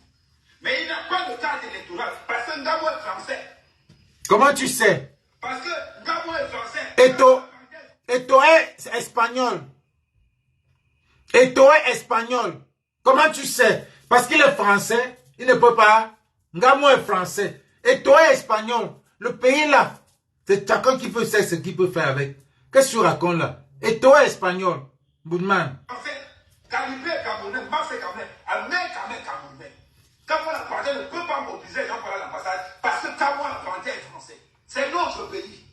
Mais il n'a pas de carte électorale. Parce que Ngabo est français. Comment tu sais? Parce que Ngabo est français. Eto'o est espagnol. Eto'o est espagnol. Comment tu sais? Parce qu'il est français, il ne peut pas. Ngabo est français. Eto'o est espagnol. Le pays là, c'est chacun qui peut faire ce qu'il peut faire avec. Qu'est-ce que tu racontes là? Eto'o est espagnol. Boudman. En fait, Calibré est camerounais, Max est camerounais, Ahmed est camerounais. Quand la partie ne peut pas mobiliser les gens pour aller à l'ambassade parce que Cameroun, la partie est français. C'est notre pays.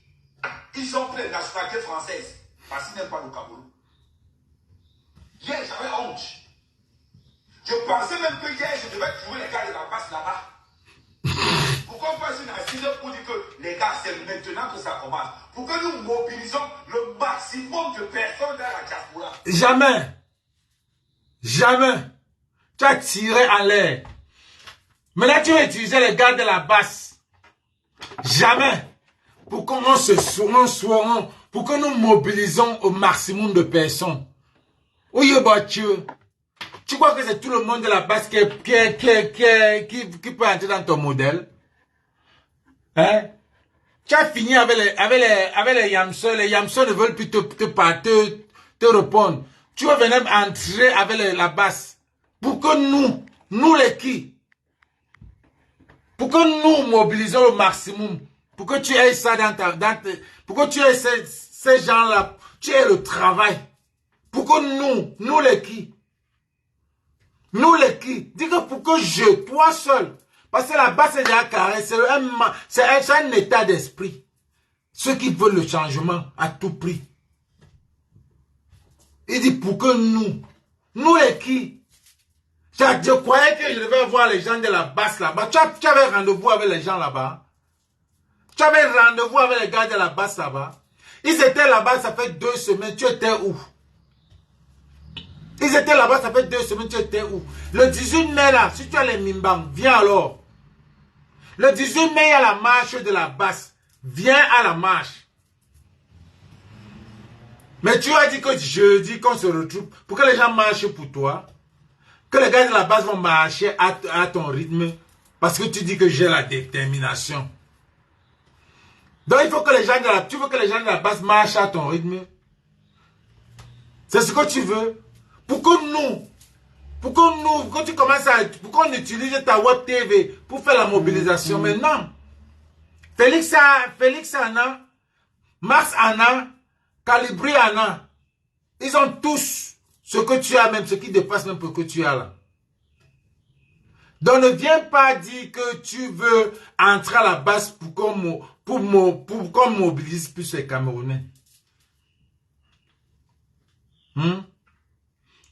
Ils ont pris la nationalité française parce qu'ils n'aiment pas le Cameroun. Hier, j'avais honte. Je pensais même que hier, je devais trouver les gars de la base là-bas. Pourquoi on fasse une assise pour dire que les gars, c'est maintenant que ça commence? Pour que nous mobilisons le maximum de personnes dans la diaspora. Jamais. Jamais. Tu as tiré en l'air. Maintenant, tu vas utiliser les gars de la basse. Jamais. Pour qu'on se soigne, pour que nous mobilisons au maximum de personnes. Oui, tu crois que c'est tout le monde de la base qui peut entrer dans ton modèle? Hein? Tu as fini avec les Yamsons. Les Yamsons ne veulent plus te répondre. Tu vas venir entrer avec la base. Pour que nous les qui? Pour que nous mobilisons au maximum. Pour que tu aies ça pour que tu aies ces gens-là, tu aies le travail. Pour que nous les qui? Nous les qui? Dis que pour que toi seul. Parce que la base est déjà carré. C'est un état d'esprit. Ceux qui veulent le changement à tout prix. Il dit pour que nous les qui? Je croyais que je devais voir les gens de la base là-bas. Tu avais rendez-vous avec les gens là-bas. Tu avais rendez-vous avec les gars de la base là-bas. Ils étaient là-bas, ça fait 2 semaines. Tu étais où? Ils étaient là-bas, ça fait 2 semaines. Tu étais où? Le 18 mai là, si tu as les Mimbang, viens alors. Le 18 mai, il y a la marche de la base. Viens à la marche. Mais tu as dit que jeudi, qu'on se retrouve, pour que les gens marchent pour toi. Que les gars de la base vont marcher à ton rythme. Parce que tu dis que j'ai la détermination. Donc il faut que les gens tu veux que les gens de la base marchent à ton rythme. C'est ce que tu veux. Pour que tu commences pour qu'on utilise ta web TV pour faire la mobilisation. Mais non. Félix Anna, Max Anna, Calibri Anna, ils ont tous ce que tu as, même ce qui dépasse même ce que tu as là. Donc ne viens pas dire que tu veux entrer à la base pour qu'on mobilise plus les Camerounais.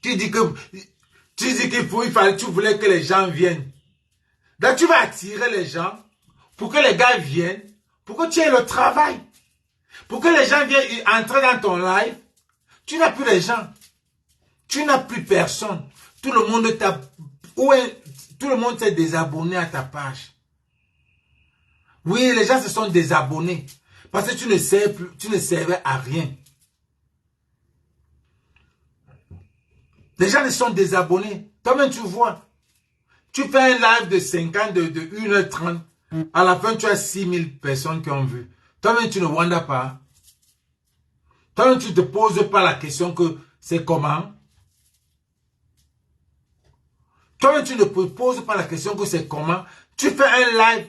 Tu dis tu voulais que les gens viennent. Donc tu vas attirer les gens pour que les gars viennent, pour que tu aies le travail. Pour que les gens viennent entrer dans ton live, tu n'as plus les gens. Tu n'as plus personne. Tout le monde s'est désabonné à ta page. Oui, les gens se sont désabonnés. Parce que tu ne servais à rien. Les gens ne sont désabonnés. Toi-même, tu vois. Tu fais un live de 50, de 1h30. À la fin, tu as 6000 personnes qui ont vu. Toi-même, tu ne wanda pas. Toi-même, tu ne te poses pas la question que c'est comment. Toi-même, tu ne te poses pas la question que c'est comment. Tu fais un live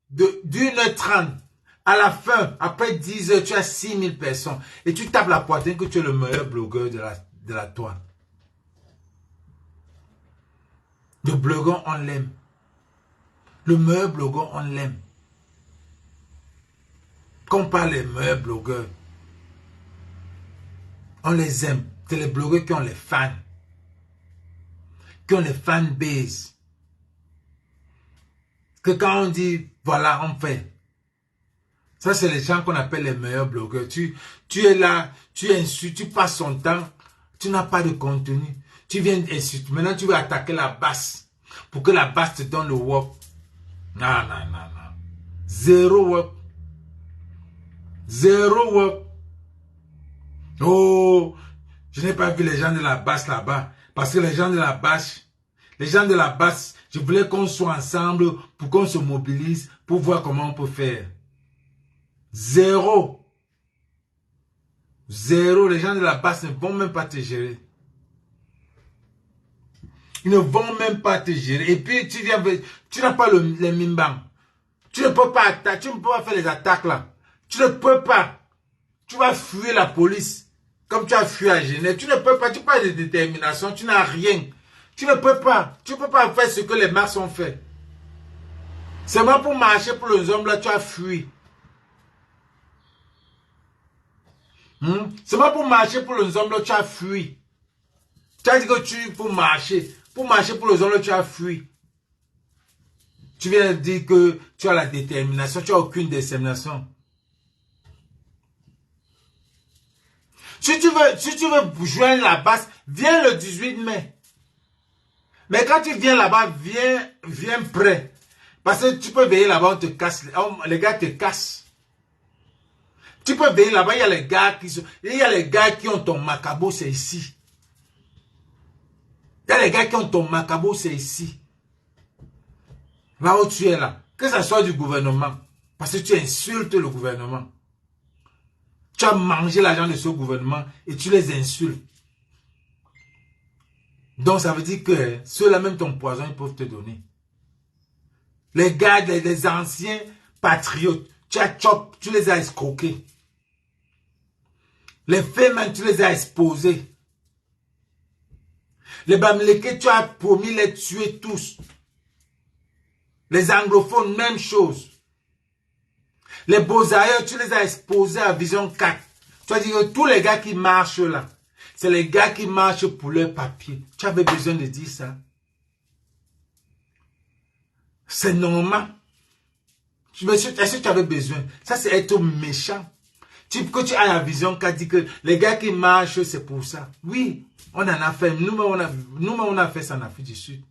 de 1h30. À la fin, après 10 heures, tu as 6000 personnes. Et tu tapes la poitrine que tu es le meilleur blogueur de la toile. Le blogueur, on l'aime. Le meilleur blogueur, on l'aime. Quand on parle des meilleurs blogueurs, on les aime. C'est les blogueurs qui ont les fans. Qui ont les fanbase. Que quand on dit, voilà, on fait. Ça, c'est les gens qu'on appelle les meilleurs blogueurs. Tu es là, tu insultes, tu passes ton temps, tu n'as pas de contenu. Tu viens insulter. Maintenant, tu veux attaquer la basse. Pour que la basse te donne le wop. Non, non, non, non. Zéro wop. Zéro wop. Oh, je n'ai pas vu les gens de la basse là-bas. Parce que les gens de la basse, je voulais qu'on soit ensemble pour qu'on se mobilise, pour voir comment on peut faire. Zéro. Zéro. Les gens de la basse ne vont même pas te gérer. Ils ne vont même pas te gérer. Et puis, tu n'as pas les mimbang. Tu ne peux pas attaquer, tu ne peux pas faire les attaques là. Tu ne peux pas. Tu vas fuir la police. Comme tu as fui à Genève. Tu ne peux pas. Tu n'as pas de détermination. Tu n'as rien. Tu ne peux pas. Tu ne peux pas faire ce que les Marx ont fait. Seulement pour marcher pour les hommes là, tu as fui. Seulement pour marcher pour les hommes là, tu as fui. Tu as dit que pour marcher. Pour marcher pour les autres, tu as fui. Tu viens de dire que tu as la détermination, tu n'as aucune détermination. Si tu veux joindre la base, viens le 18 mai. Mais quand tu viens là-bas, viens prêt. Parce que tu peux veiller là-bas, on te casse, les gars te cassent. Tu peux veiller là-bas, il y a les gars qui ont ton macabo, c'est ici. Il y a les gars qui ont ton macabo, c'est ici. Là où tu es là. Que ce soit du gouvernement. Parce que tu insultes le gouvernement. Tu as mangé l'argent de ce gouvernement et tu les insultes. Donc ça veut dire que ceux-là même ton poison, ils peuvent te donner. Les gars, les anciens patriotes, tu les as escroqués. Les femmes, tu les as exposés. Les Bamileke, tu as promis les tuer tous. Les anglophones, même chose. Les beaux-ailleurs, tu les as exposés à Vision 4. Tu as dit que tous les gars qui marchent là, c'est les gars qui marchent pour leur papier. Tu avais besoin de dire ça. C'est normal. Est-ce que tu avais besoin? Ça, c'est être méchant. Que tu as la Vision 4, dit que les gars qui marchent, c'est pour ça. Oui, on en a fait. Nous-mêmes, on a fait ça en Afrique du Sud.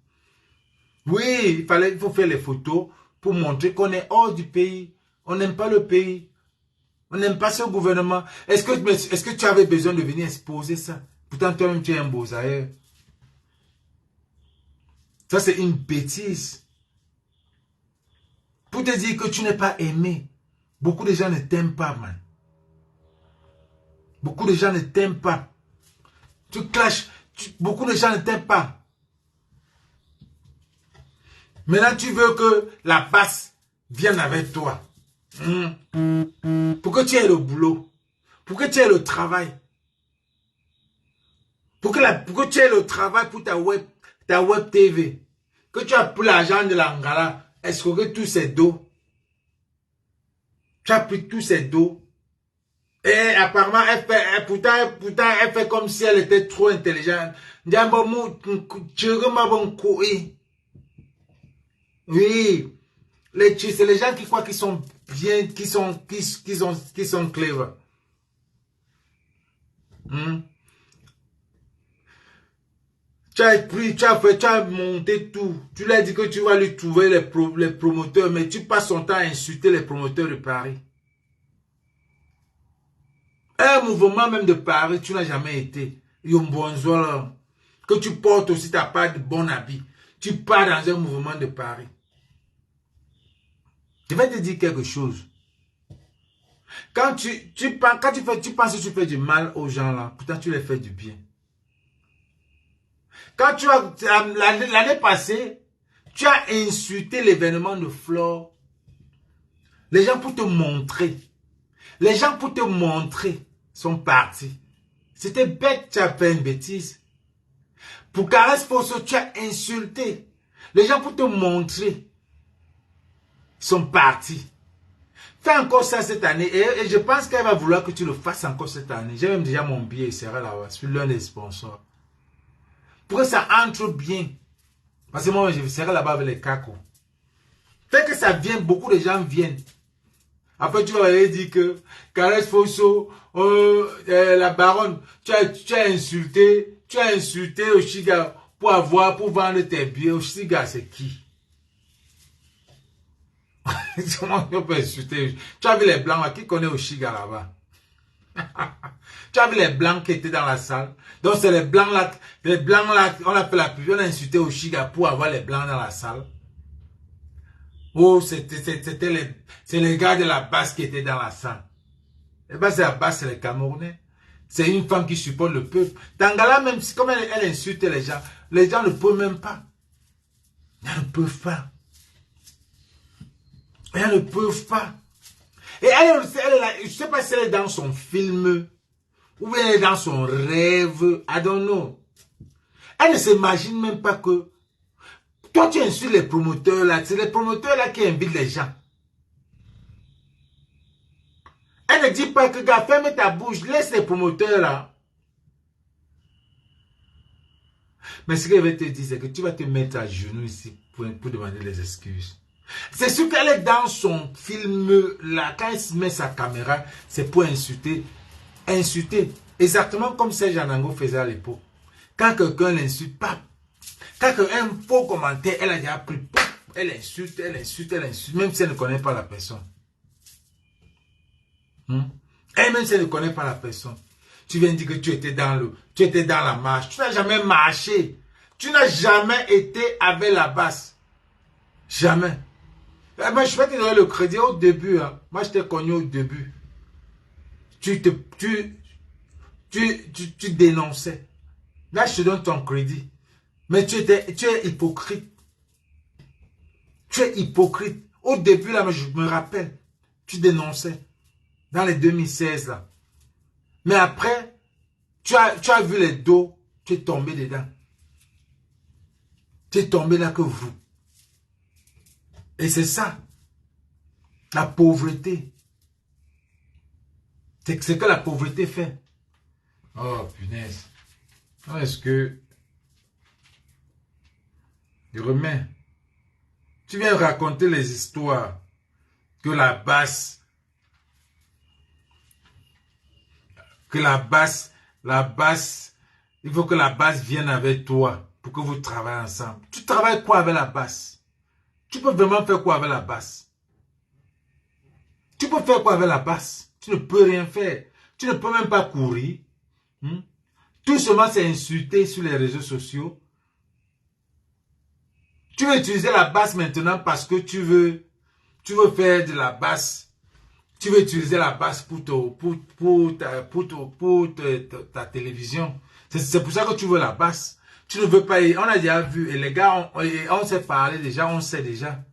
Oui, il faut faire les photos pour montrer qu'on est hors du pays. On n'aime pas le pays. On n'aime pas ce gouvernement. Est-ce que tu avais besoin de venir exposer ça? Pourtant, toi-même, tu es un beau-ailleurs. Ça, c'est une bêtise. Pour te dire que tu n'es pas aimé. Beaucoup de gens ne t'aiment pas, man. Beaucoup de gens ne t'aiment pas. Tu clashes. Beaucoup de gens ne t'aiment pas. Maintenant, tu veux que la passe vienne avec toi. Pour que tu aies le boulot. Pour que tu aies le travail. Pour que tu aies le travail pour ta web TV. Que tu as pris l'argent de l'Angara. Est-ce que tous ces dos? Tu as pris tous ces dos. Et apparemment, pourtant, elle fait comme si elle était trop intelligente. Oui. C'est les gens qui croient qu'ils sont bien, qui sont clever. Tu as monté tout. Tu lui as dit que tu vas lui trouver les promoteurs, mais tu passes ton temps à insulter les promoteurs de Paris. Un mouvement même de Paris, tu n'as jamais été. Que tu portes aussi ta part de bon habit. Tu pars dans un mouvement de Paris. Je vais te dire quelque chose. Quand tu penses que tu fais du mal aux gens là, pourtant tu les fais du bien. Quand l'année passée, tu as insulté l'événement de Flore. Les gens pour te montrer. Les gens pour te montrer sont partis. C'était bête, tu as fait une bêtise. Pour Caresse Fosso, tu as insulté. Les gens pour te montrer sont partis. Fais encore ça cette année et je pense qu'elle va vouloir que tu le fasses encore cette année. J'ai même déjà mon billet, il sera là-bas. Je suis l'un des sponsors. Pour que ça entre bien. Parce que moi, je serai là-bas avec les cacos. Fait que ça vient, beaucoup de gens viennent. Après, tu vas aller dire que Caresse Fosso, la baronne, tu as insulté Oshiga pour vendre tes billets. Oshiga, c'est qui? Comment on peut insulter? Tu as vu les blancs là, qui connaît Oshiga là-bas? Tu as vu les blancs qui étaient dans la salle? Donc c'est les blancs là, on a fait la pub, on a insulté Oshiga pour avoir les blancs dans la salle. Oh, c'est les gars de la base qui étaient dans la salle. Et bien, c'est la base, c'est les Camerounais. C'est une femme qui supporte le peuple. Tangala, même si comme elle insulte les gens ne peuvent même pas. Ils ne peuvent pas. Ils ne peuvent pas. Et elle je ne sais pas si elle est dans son film ou bien elle est dans son rêve. I don't know. Elle ne s'imagine même pas que toi, tu insultes les promoteurs là. C'est les promoteurs là qui invitent les gens. Elle ne dit pas que, gars, ferme ta bouche. Laisse les promoteurs là. Mais ce que je vais te dire, c'est que tu vas te mettre à genoux ici pour demander les excuses. C'est sûr qu'elle est dans son film, là, quand elle se met sa caméra, c'est pour insulter. Insulter. Exactement comme Serge Anango faisait à l'époque. Quand quelqu'un l'insulte, pas. Quand un faux commentaire, elle a déjà pris, elle insulte, elle insulte, elle insulte, même si elle ne connaît pas la personne. Et même si elle ne connaît pas la personne. Tu viens dire que tu étais dans la marche. Tu n'as jamais marché. Tu n'as jamais été avec la basse. Jamais. Moi, je vais te donner le crédit au début. Hein. Moi, je t'ai connu au début. Tu dénonçais. Là, je te donne ton crédit. Mais tu es hypocrite. Tu es hypocrite. Au début, là, je me rappelle, tu dénonçais. Dans les 2016, là. Mais après, tu as vu les dos, tu es tombé dedans. Tu es tombé là que vous. Et c'est ça. La pauvreté. C'est ce que la pauvreté fait. Oh, punaise. Est-ce que... Je remets. Tu viens raconter les histoires que la basse, il faut que la basse vienne avec toi pour que vous travaillez ensemble. Tu travailles quoi avec la basse? Tu peux vraiment faire quoi avec la basse? Tu peux faire quoi avec la basse? Tu ne peux rien faire. Tu ne peux même pas courir. Tout seulement c'est insulter sur les réseaux sociaux. Tu veux utiliser la basse maintenant parce que tu veux faire de la basse. Tu veux utiliser la basse pour ta télévision. C'est pour ça que tu veux la basse. Tu ne veux pas, on a déjà vu, et les gars, on s'est parlé déjà, on sait déjà.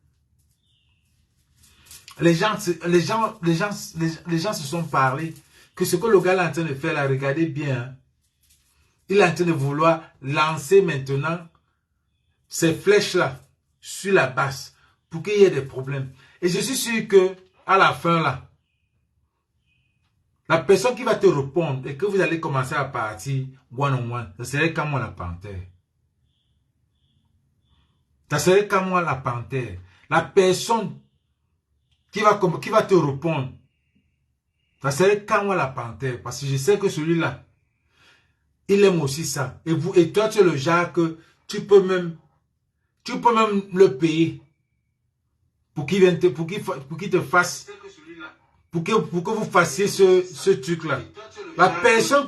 Les gens se sont parlé que ce que le gars est en train de faire là, regardez bien. Hein. Il est en train de vouloir lancer maintenant ces flèches-là sur la basse pour qu'il y ait des problèmes. Et je suis sûr que à la fin là, la personne qui va te répondre et que vous allez commencer à partir one-on-one, ça serait comme moi la panthère. Ça serait comme moi la panthère. La personne qui va te répondre, ça serait comme moi la panthère. Parce que je sais que celui-là, il aime aussi ça. Et toi, tu es le genre que tu peux même le payer pour qu'il vienne pour qu'il te fasse, pour que vous fassiez ce truc-là. La personne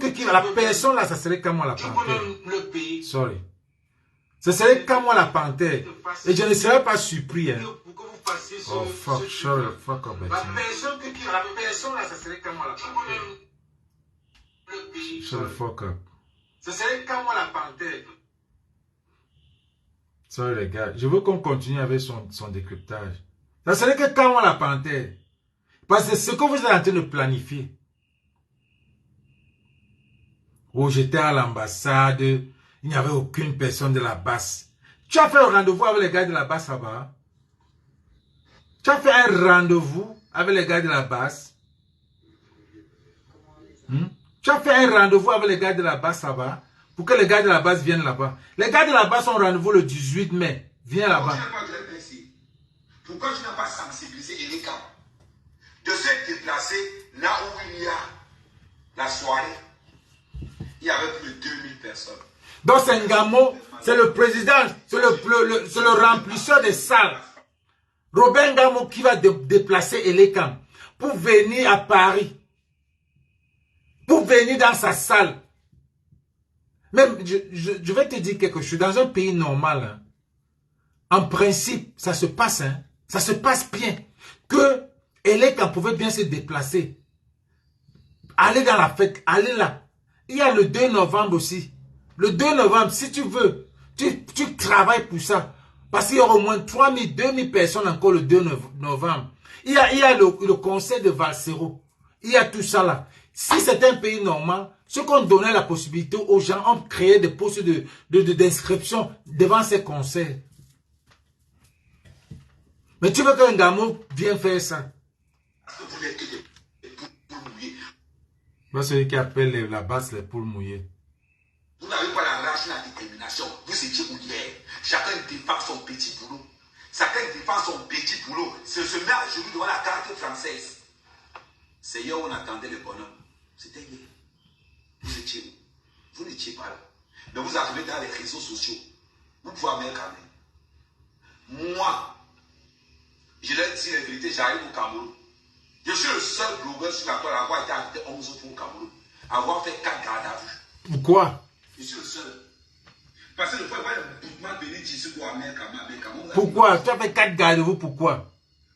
là, ça serait comme moi la panthère. Sorry. Ça serait comme moi la panthère. Et je ne serais pas surpris. Hein. Oh fuck, shut the fuck up. La personne là, ça serait comme moi la panthère. Shut the fuck up. Ça serait comme moi la panthère. Sorry les gars, je veux qu'on continue avec son décryptage. Ça serait que quand moi la panthère. Parce que ce que vous êtes en train de planifier. Où j'étais à l'ambassade, il n'y avait aucune personne de la basse. Tu as fait un rendez-vous avec les gars de la basse là-bas. Tu as fait un rendez-vous avec les gars de la basse. Tu as fait un rendez-vous avec les gars de la basse là-bas. Pour que les gars de la basse viennent là-bas. Les gars de la basse ont rendez-vous le 18 mai. Viens là-bas. Pourquoi tu n'as pas sensibilisé les camps de se déplacer là où il y a la soirée? Il y avait plus de 2000 personnes. Donc c'est Ngamo, c'est le président, c'est le remplisseur des salles. Robin Ngamo qui va déplacer Elekam pour venir à Paris. Pour venir dans sa salle. Même, je vais te dire quelque chose. Dans un pays normal, hein, en principe, ça se passe. Hein, ça se passe bien. Que Elekam pouvait bien se déplacer. Aller dans la fête, aller là. Il y a le 2 novembre aussi. Le 2 novembre, si tu veux, tu travailles pour ça. Parce qu'il y aura au moins 3000, 2000 personnes encore le 2 novembre. Il y a le conseil de Valsero. Il y a tout ça là. Si c'était un pays normal, ceux qu'on donnait la possibilité aux gens, ont créé des postes d'inscription devant ces conseils. Mais tu veux qu'un gamin vienne faire ça? Moi, celui qui appelle la basse les poules mouillées. Vous n'avez pas la rage, la détermination. détermination. Vous étiez où hier? Chacun défend son petit boulot. Chacun défend son petit boulot. Se met à genoux devant la carte française. C'est hier où on attendait le bonhomme. C'était hier. Vous étiez où? Vous n'étiez pas là. Mais vous arrivez dans les réseaux sociaux. Vous pouvez amener quand même. Moi, je leur dis la vérité, j'arrive au Cameroun. Je suis le seul blogueur sur la toile à avoir été arrêté 11 fois au Cameroun. À avoir fait 4 gardes à vue. Pourquoi? Je suis le seul. Parce que le fois, il y a venu ici pour amener Cameroun. Pourquoi? Tu as fait 4 gardes à vue, pourquoi?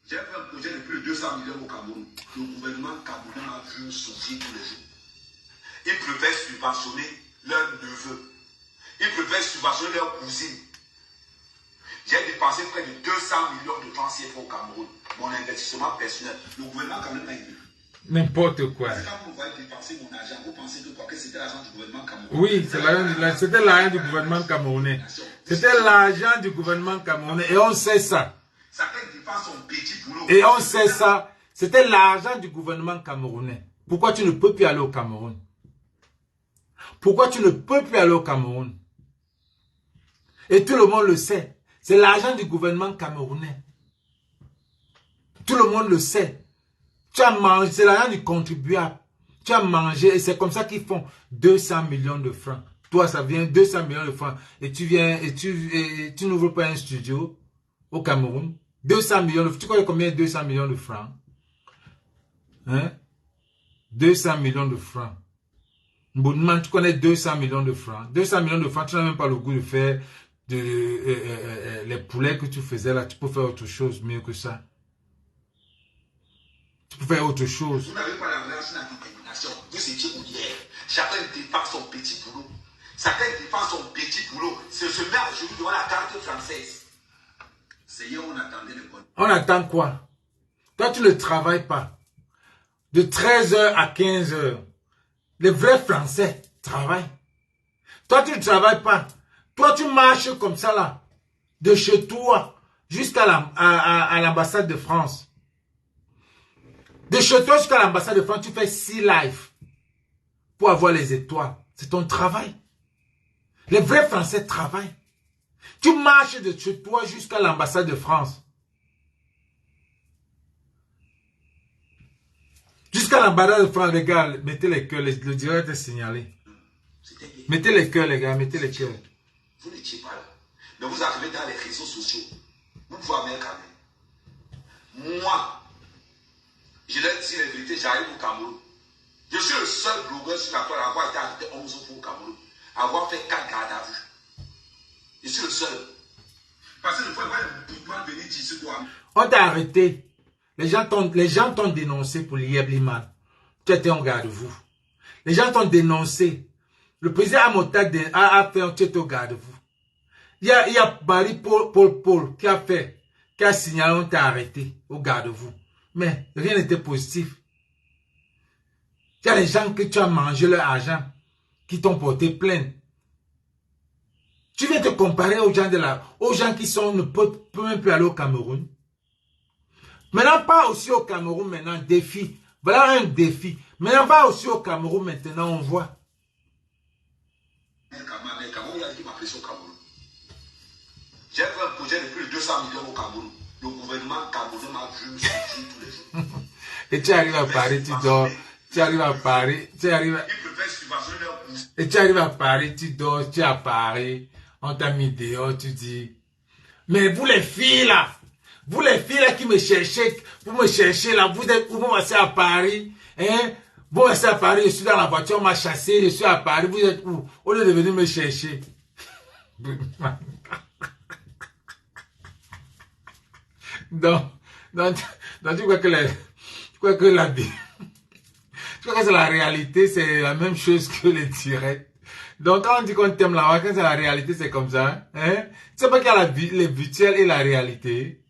J'ai fait un projet de plus de 200 millions au Cameroun. Le gouvernement camerounais m'a vu souffrir tous les jours. Ils préfèrent subventionner leurs neveux. Ils préfèrent subventionner leurs cousines. J'ai dépensé près de 200 millions de francs CFA au Cameroun. Mon investissement personnel. Le gouvernement camerounais m'a aidé. N'importe quoi. Quand vous voyez dépenser mon argent, vous pensez que c'était l'argent du gouvernement camerounais? Oui, c'était l'argent du gouvernement camerounais. C'était l'argent du gouvernement camerounais. Et on sait ça. Chacun dépense son petit boulot. Et on sait ça. C'était l'argent du gouvernement camerounais. Pourquoi tu ne peux plus aller au Cameroun? Pourquoi tu ne peux plus aller au Cameroun? Et tout le monde le sait. C'est l'argent du gouvernement camerounais. Tout le monde le sait. Tu as mangé, c'est l'argent du contribuable. Tu as mangé et c'est comme ça qu'ils font 200 millions de francs. Toi, ça vient 200 millions de francs. Et tu viens et tu n'ouvres pas un studio au Cameroun. 200 millions de francs. Tu connais combien 200 millions de francs? Hein? 200 millions de francs. Bonnement, tu connais 200 millions de francs. 200 millions de francs, tu n'as même pas le goût de faire les poulets que tu faisais là. Tu peux faire autre chose mieux que ça. Tu peux faire autre chose. Vous n'avez pas la relation à la détermination. Vous étiez où hier? Chacun défend son petit boulot. Chacun défend son petit boulot. Se met à genoux devant la carte française. C'est hier où on attendait le bon. On attend quoi? Toi, tu ne travailles pas. De 13h à 15h. Les vrais Français travaillent. Toi, tu ne travailles pas. Toi, tu marches comme ça là. De chez toi jusqu'à l'ambassade de France. De chez toi jusqu'à l'ambassade de France, tu fais 6 lives pour avoir les étoiles. C'est ton travail. Les vrais Français travaillent. Tu marches de chez toi jusqu'à l'ambassade de France. Jusqu'à l'ambassade de France, les gars, mettez les cœurs, le direct est signalé. Mettez les cœurs, les gars, mettez les cœurs. Vous n'étiez pas là. Mais vous arrivez dans les réseaux sociaux. Vous pouvez amener quand même. Moi, je leur dis la vérité, j'arrive au Cameroun. Je suis le seul blogueur sur la toile à avoir été arrêté 11 fois au Cameroun. À avoir fait 4 gardes à vue. Je suis le seul. Parce que le fois, il va venir ici quoi. On t'a arrêté. Les gens t'ont dénoncé pour l'Iébliman. Tu étais en garde-vous. Les gens t'ont dénoncé. Le président Amotak a fait un tu étais au garde-vous. Il y a Barry Paul qui a signalé, on t'a arrêté au garde-vous. Mais rien n'était positif. Il y a les gens que tu as mangé leur argent, qui t'ont porté plainte. Tu viens te comparer aux gens qui ne peuvent même plus aller au Cameroun. Maintenant, pas aussi au Cameroun maintenant, défi. Voilà un défi. Maintenant, va aussi au Cameroun maintenant, on voit. J'ai fait un projet de plus de 200 millions au Cameroun. Le gouvernement camerounais m'a vu tous les jours. Et tu arrives à Paris, tu dors. Tu arrives à Paris, tu arrives à Paris, tu dors, tu es à Paris. On t'a mis dehors, tu dis. Mais vous les filles là qui me cherchez, vous me cherchez là, vous êtes où? Vous passez à Paris, hein? Vous passez à Paris, je suis dans la voiture, on m'a chassé, je suis à Paris, vous êtes où? Au lieu de venir me chercher. Donc, tu crois que la vie, je crois que c'est la réalité, c'est la même chose que les directs. Donc, quand on dit qu'on t'aime là-bas, quand c'est la réalité, c'est comme ça. Hein? Tu sais pas qu'il y a les virtuels et la réalité.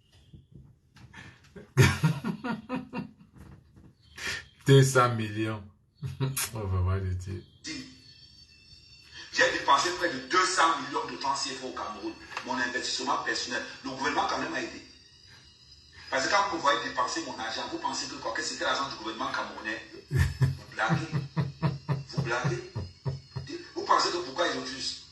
200 millions. On va voir de Dieu. J'ai dépensé près de 200 millions de francs CFA au Cameroun. Mon investissement personnel. Le gouvernement quand même m'a aidé. Parce que quand vous voyez dépenser mon argent, vous pensez que c'était l'argent du gouvernement camerounais. Vous blaguez. Vous blaguez. Vous pensez que pourquoi ils refusent?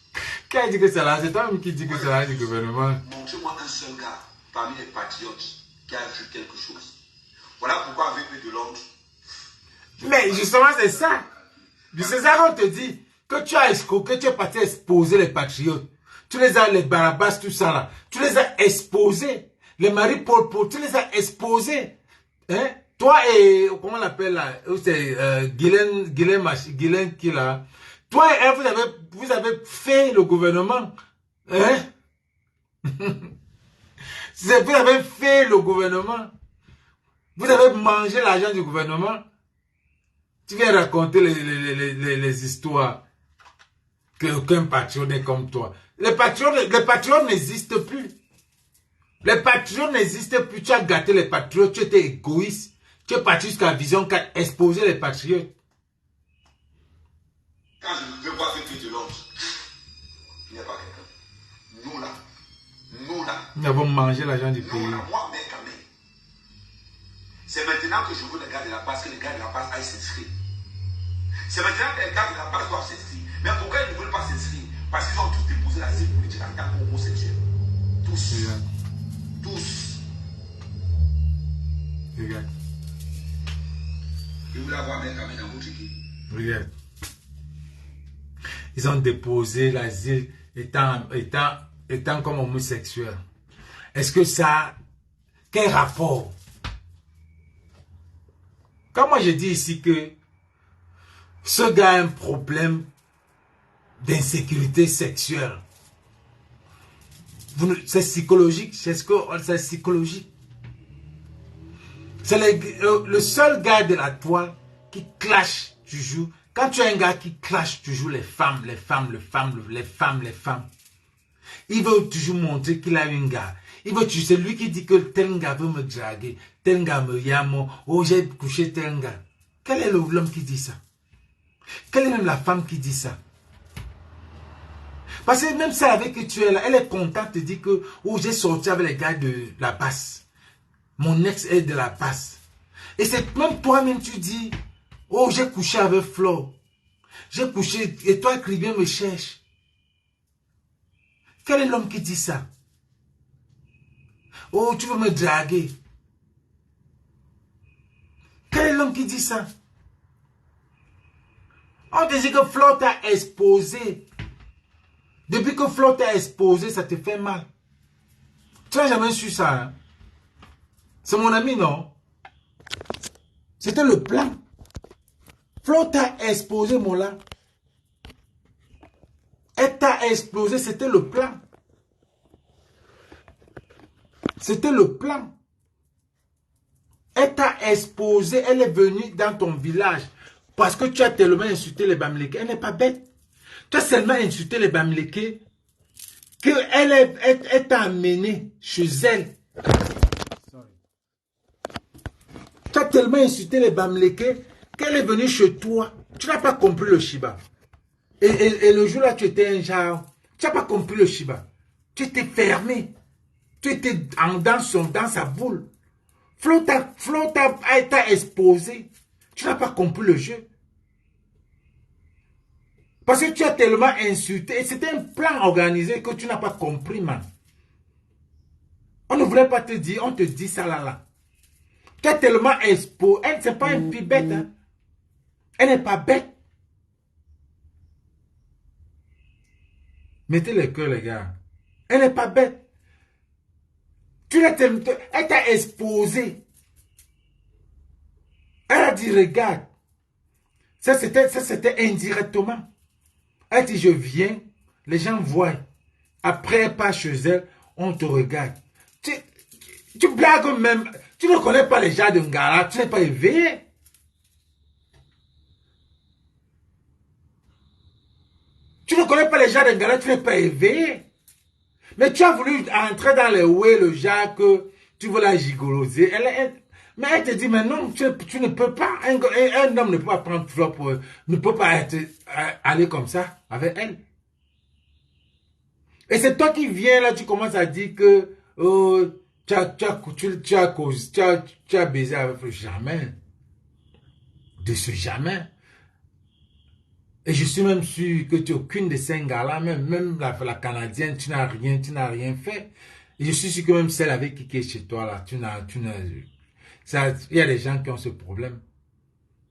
Qui a dit que c'est là? C'est toi-même qui dit que c'est là du gouvernement. Montrez-moi un seul gars parmi les patriotes qui a vu quelque chose. Voilà pourquoi avec eux de l'ordre. Mais justement, c'est ça. C'est ça qu'on te dit. Que tu as escroqué, tu es parti exposer les patriotes. Tu les as, les Barabas, tout ça là. Tu les as exposés. Les Marie-Paul, tu les as exposés. Hein? Toi et, comment on l'appelle là? C'est Guylaine qui là. Toi et elle, vous avez fait le gouvernement. Hein? Vous avez fait le gouvernement. Vous avez mangé l'argent du gouvernement. Tu viens raconter les histoires. Qu'aucun patriote n'est comme toi. Les patriotes n'existent plus. Les patriotes n'existent plus. Tu as gâté les patriotes. Tu étais égoïste. Tu es parti jusqu'à la vision qu'a exposé les patriotes. Quand je veux voir quelqu'un de l'ordre, il n'y a pas quelqu'un. Nous là. Nous avons mangé l'argent du pays. Nous là, moi, mais quand même. C'est maintenant que je veux les gars de la passe, que les gars de la passe aillent s'inscrire. C'est maintenant que les gars de la passe doivent s'inscrire. Mais pourquoi ils ne veulent pas s'inscrire? Parce qu'ils ont tous déposé la cible politique en tant qu'homosexuels. Tous. Regarde. Tous. Regarde. Ils voulaient avoir mes caméras dans votre équipe. Regarde. Ils ont déposé l'asile étant comme homosexuel. Est-ce que ça... Quel rapport? Quand moi je dis ici que ce gars a un problème d'insécurité sexuelle, c'est psychologique, c'est psychologique. C'est le seul gars de la toile qui clash toujours. Quand tu as un gars qui clash toujours les femmes. Il veut toujours montrer qu'il a une gars. C'est lui qui dit que tel gars veut me draguer, tel gars me yamo, oh j'ai couché tel gars. Quel est l'homme qui dit ça? Quelle est même la femme qui dit ça? Parce que même ça avec que tu es là, elle est contente de dire que oh j'ai sorti avec les gars de la basse. Mon ex est de la basse. Et c'est même toi-même tu dis, oh j'ai couché avec Flo. J'ai couché et toi Cribien me cherche. Quel est l'homme qui dit ça? Oh, tu veux me draguer. Quel est l'homme qui dit ça? On te dit que Flo t'a exposé. Depuis que Flo t'a exposé, ça te fait mal. Tu n'as jamais su ça. Hein? C'est mon ami, non? C'était le plan. Flo t'a exposé, mon là. Elle t'a explosé, c'était le plan. C'était le plan. Elle t'a exposé, elle est venue dans ton village parce que tu as tellement insulté les Bamileke. Elle n'est pas bête. Tu as seulement insulté les Bamileke qu'elle t'a amené chez elle. Tu as tellement insulté les Bamileke qu'elle est venue chez toi. Tu n'as pas compris le Shiba. Et le jour-là, tu étais un genre. Tu n'as pas compris le Shiba. Tu étais fermé. Tu étais dans sa boule. Flo t'a exposé. Tu n'as pas compris le jeu. Parce que tu as tellement insulté. Et c'était un plan organisé que tu n'as pas compris, man. On ne voulait pas te dire. On te dit ça là. Tu as tellement exposé. Elle, c'est pas une fille bête. Hein. Elle n'est pas bête. Mettez le cœur, les gars. Elle n'est pas bête. Elle t'a exposé. Elle a dit, regarde. Ça, c'était indirectement. Elle dit, je viens. Les gens voient. Après, elle part chez elle. On te regarde. Tu blagues même. Tu ne connais pas les gens de Ngara. Tu n'es pas éveillé. Tu ne connais pas les gens de Ngara. Tu n'es pas éveillé. Mais tu as voulu entrer dans les ouées, le genre que tu veux la gigoloser. Mais elle te dit, mais non, tu ne peux pas. Un homme ne peut pas prendre flop, ne peut pas aller comme ça avec elle. Et c'est toi qui viens là, tu commences à dire que tu as baisé avec le jamais. De ce jamais. Et je suis même sûr que tu n'es aucune de ces gars-là, même la Canadienne, tu n'as rien fait. Et je suis sûr que même celle avec qui est chez toi, là, il y a des gens qui ont ce problème.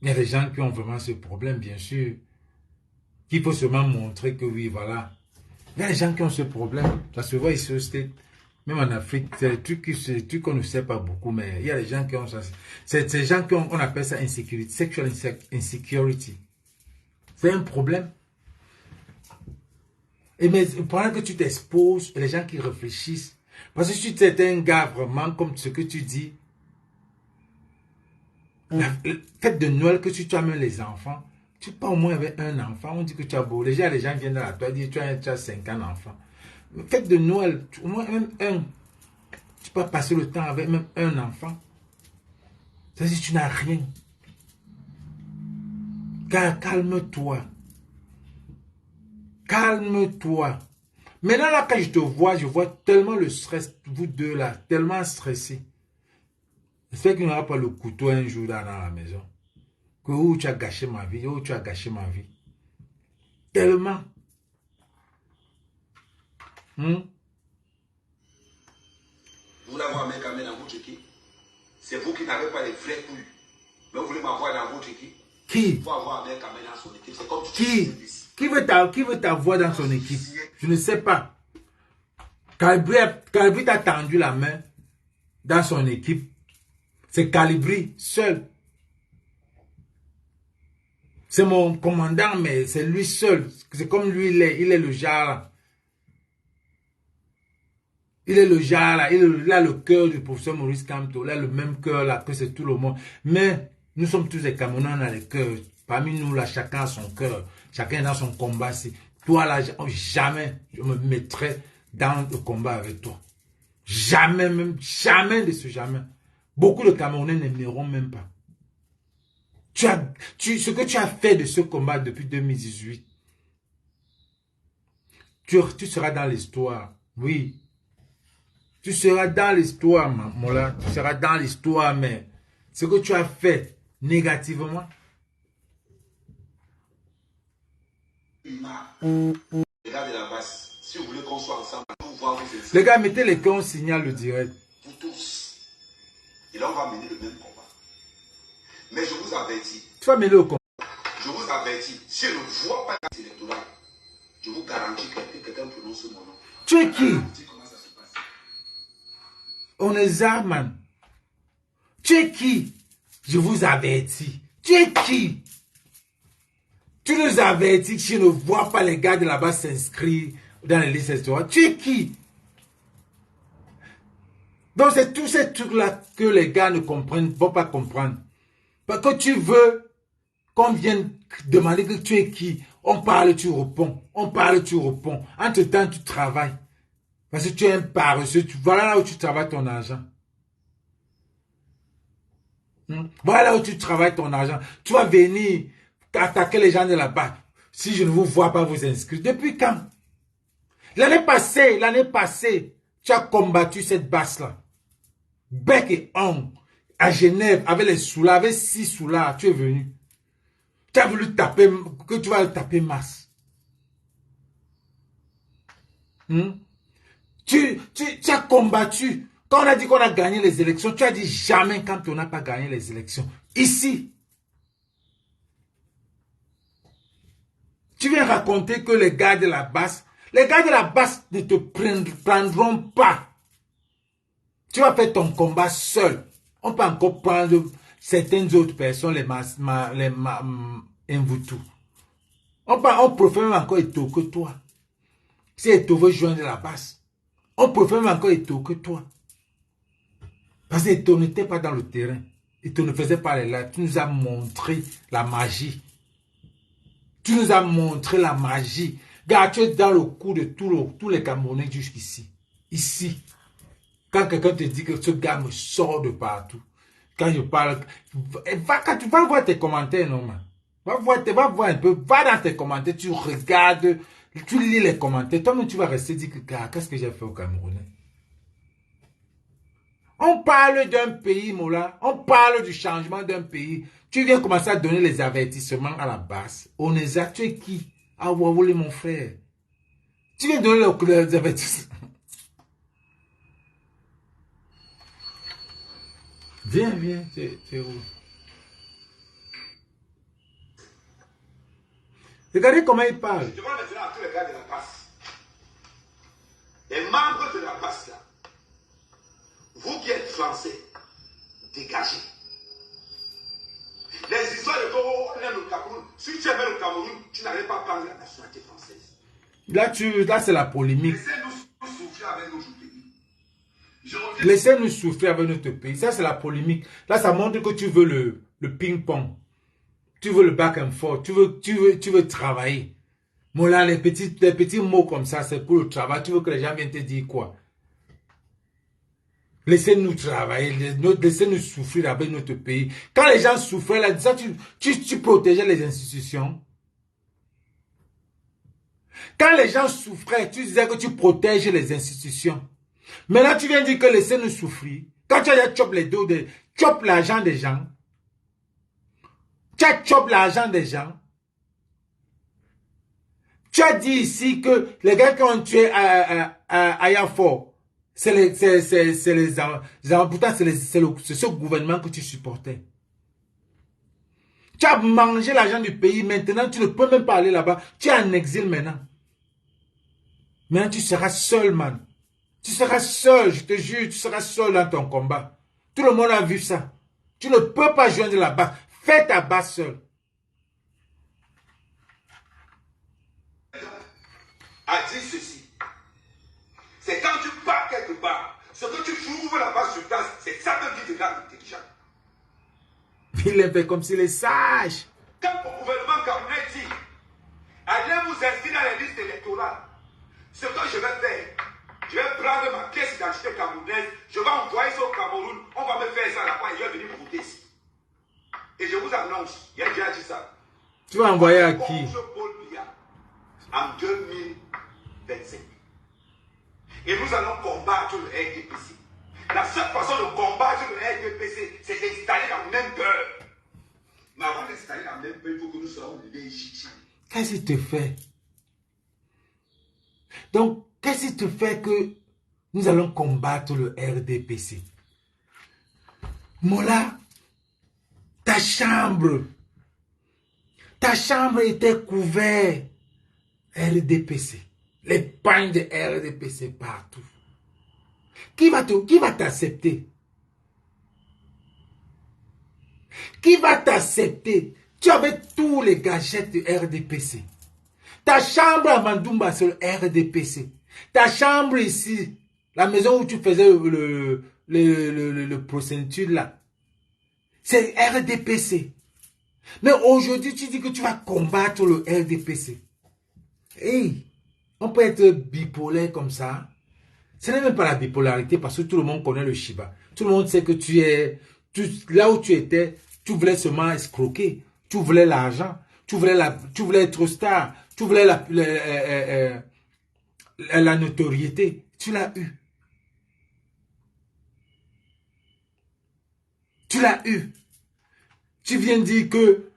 Il y a des gens qui ont vraiment ce problème, bien sûr. Qu'il faut seulement montrer que oui, voilà. Il y a des gens qui ont ce problème. Ça se voit ici au States. Même en Afrique, c'est des trucs qu'on ne sait pas beaucoup, mais il y a des gens qui ont ça. C'est ces gens on appelle ça insécurité, sexual insecurity. C'est un problème. Et mais pendant que tu t'exposes, les gens qui réfléchissent, parce que si tu es un gars vraiment comme ce que tu dis, la fête de Noël que tu amènes les enfants, tu pas au moins avec un enfant, on dit que tu as beau. Les gens viennent à toi dire tu as 50 enfants. Fête de Noël, au moins même un. Tu peux passer le temps avec même un enfant. Ça veut dire que tu n'as rien. Calme-toi. Calme-toi. Maintenant là, quand je te vois, je vois tellement le stress, vous deux là, tellement stressés. J'espère qu'il n'y aura pas le couteau un jour dans la maison. Que où tu as gâché ma vie, où tu as gâché ma vie. Tellement. Vous voulez avoir un mec à mettre dans votre équipe. C'est vous qui n'avez pas les vraies couilles. Mais vous voulez m'avoir dans votre équipe. Qui? Il faut avoir un mec à mettre dans son équipe. C'est comme Qui veut t'avoir dans son équipe? Je ne sais pas. Calibri t'a tendu la main dans son équipe. C'est Calibri seul. C'est mon commandant, mais c'est lui seul. C'est comme lui, il est le genre là. Il est le genre là. Il a le cœur du professeur Maurice Kamto. Il a le même cœur là que c'est tout le monde. Mais nous sommes tous des Camerounais, on a le cœur. Parmi nous là, chacun a son cœur. Chacun dans son combat. Toi là, jamais je me mettrai dans le combat avec toi. Jamais, même jamais de ce jamais. Beaucoup de Camerounais n'aimeront même pas. Ce que tu as fait de ce combat depuis 2018, tu seras dans l'histoire. Oui. Tu seras dans l'histoire, Mola. Tu seras dans l'histoire, mais ce que tu as fait négativement. Les gars de la base, si vous voulez qu'on soit ensemble, vous voir vous. Les gars, mettez les cœurs, on signale le direct. Vous tous. Et là, on va mener le même combat. Mais je vous avertis. Tu vas mener au combat. Je vous avertis. Si je ne vois pas la électorale, je vous garantis que quelqu'un prononce mon nom. Tu es qui? On est Zarman. Tu es qui? Je vous avertis. Tu es qui? Tu nous avertis que je ne vois pas les gars de là-bas s'inscrire dans les listes électorales. Tu es qui? Donc c'est tous ces trucs-là que les gars ne vont pas comprendre. Parce que tu veux qu'on vienne demander que tu es qui. On parle, tu réponds. On parle, tu réponds. Entre-temps, tu travailles. Parce que tu es un paresseux. Voilà là où tu travailles ton argent. Voilà là où tu travailles ton argent. Tu vas venir attaquer les gens de là-bas. Si je ne vous vois pas vous inscrire. Depuis quand? L'année passée, tu as combattu cette basse-là. Bec et ongle. À Genève, avec les soulards, avec 6 soulards, tu es venu. Tu as voulu taper, que tu vas taper masse. Tu as combattu. Quand on a dit qu'on a gagné les élections, tu as dit jamais quand on n'a pas gagné les élections. Ici. Tu viens raconter que les gars de la basse ne te prendront pas. Tu vas faire ton combat seul. On peut encore prendre certaines autres personnes, les Mvutu. On préfère même encore Eto que toi. Si Eto veut joindre la basse, on préfère même encore Eto que toi. Parce que Eto n'était pas dans le terrain. Eto ne faisait pas les lives. Tu nous as montré la magie. Tu nous as montré la magie. Regarde, tu es dans le coup de tous les Camerounais jusqu'ici. Ici. Quand quelqu'un te dit que ce gars me sort de partout. Quand je parle, quand tu vas voir tes commentaires, non, man. Va voir un peu, va dans tes commentaires, tu regardes, tu lis les commentaires. Toi-même, tu vas rester dire que, qu'est-ce que j'ai fait au Camerounais? On parle d'un pays, Mola. On parle du changement d'un pays. Tu viens commencer à donner les avertissements à la base. Oneza, tu es qui? Ah, vous voulez mon frère. Tu viens donner les avertissements. Viens, tu es où? Regardez comment il parle. Je demande maintenant à tous les gars de la passe. Les membres de la passe là. Vous qui êtes français, dégagez. Les histoires de Togo, on aime le Cameroun. Si tu aimes le Cameroun, tu n'allais pas prendre la nationalité française. Là c'est la polémique. Laissez-nous souffrir avec notre pays. Laissez-nous souffrir avec notre pays. Ça, c'est la polémique. Là, ça montre que tu veux le ping-pong. Tu veux le back and forth. Tu veux travailler. Bon, là, les petits mots comme ça, c'est pour le travail. Tu veux que les gens viennent te dire quoi? Laissez-nous travailler. Laissez-nous souffrir avec notre pays. Quand les gens souffraient, là, ça, tu protégeais les institutions. Quand les gens souffraient, tu disais que tu protèges les institutions. Maintenant, tu viens dire que laissez-nous souffrir. Quand tu as chop les dos, chop l'argent des gens. Tu as chop l'argent des gens. Tu as dit ici que les gars qui ont tué à Yafo, pourtant c'est ce gouvernement que tu supportais. Tu as mangé l'argent du pays. Maintenant, tu ne peux même pas aller là-bas. Tu es en exil maintenant. Maintenant, tu seras seul, man. Tu seras seul, je te jure, tu seras seul dans ton combat. Tout le monde a vu ça. Tu ne peux pas joindre la base. Fais ta base seul. A dit ceci. C'est quand tu pars quelque part, ce que tu trouves là-bas sur place, c'est ça même qui te rend intelligent. Il est fait comme s'il est sage. Quand le gouvernement camerounais dit, allez vous inscrire dans les listes électorales, ce que je vais faire, je vais prendre ma pièce d'identité camerounaise, je vais envoyer ça au Cameroun, on va me faire ça là-bas et je vais venir voter ici. Et je vous annonce, il y a déjà dit ça. Tu vas envoyer à qui? En 2025. Et nous allons combattre le RDPC. La seule façon de combattre le RDPC, c'est d'installer la même peur. Mais avant d'installer la même peur, il faut que nous soyons légitimes. Qu'est-ce qui te fait? Donc, qu'est-ce qui te fait que nous allons combattre le RDPC? Mola, ta chambre était couverte RDPC. Les pagnes de RDPC partout. Qui va t'accepter? Qui va t'accepter? Tu avais tous les gadgets de RDPC. Ta chambre à Mandoumba, c'est le RDPC. Ta chambre ici, la maison où tu faisais le procédure là, c'est RDPC. Mais aujourd'hui, tu dis que tu vas combattre le RDPC. Hey, on peut être bipolaire comme ça. Ce n'est même pas la bipolarité parce que tout le monde connaît le Shiba. Tout le monde sait que là où tu étais, tu voulais seulement escroquer. Tu voulais l'argent. Tu voulais être star. Tu voulais la notoriété. Tu l'as eu. Tu l'as eu. Tu viens dire que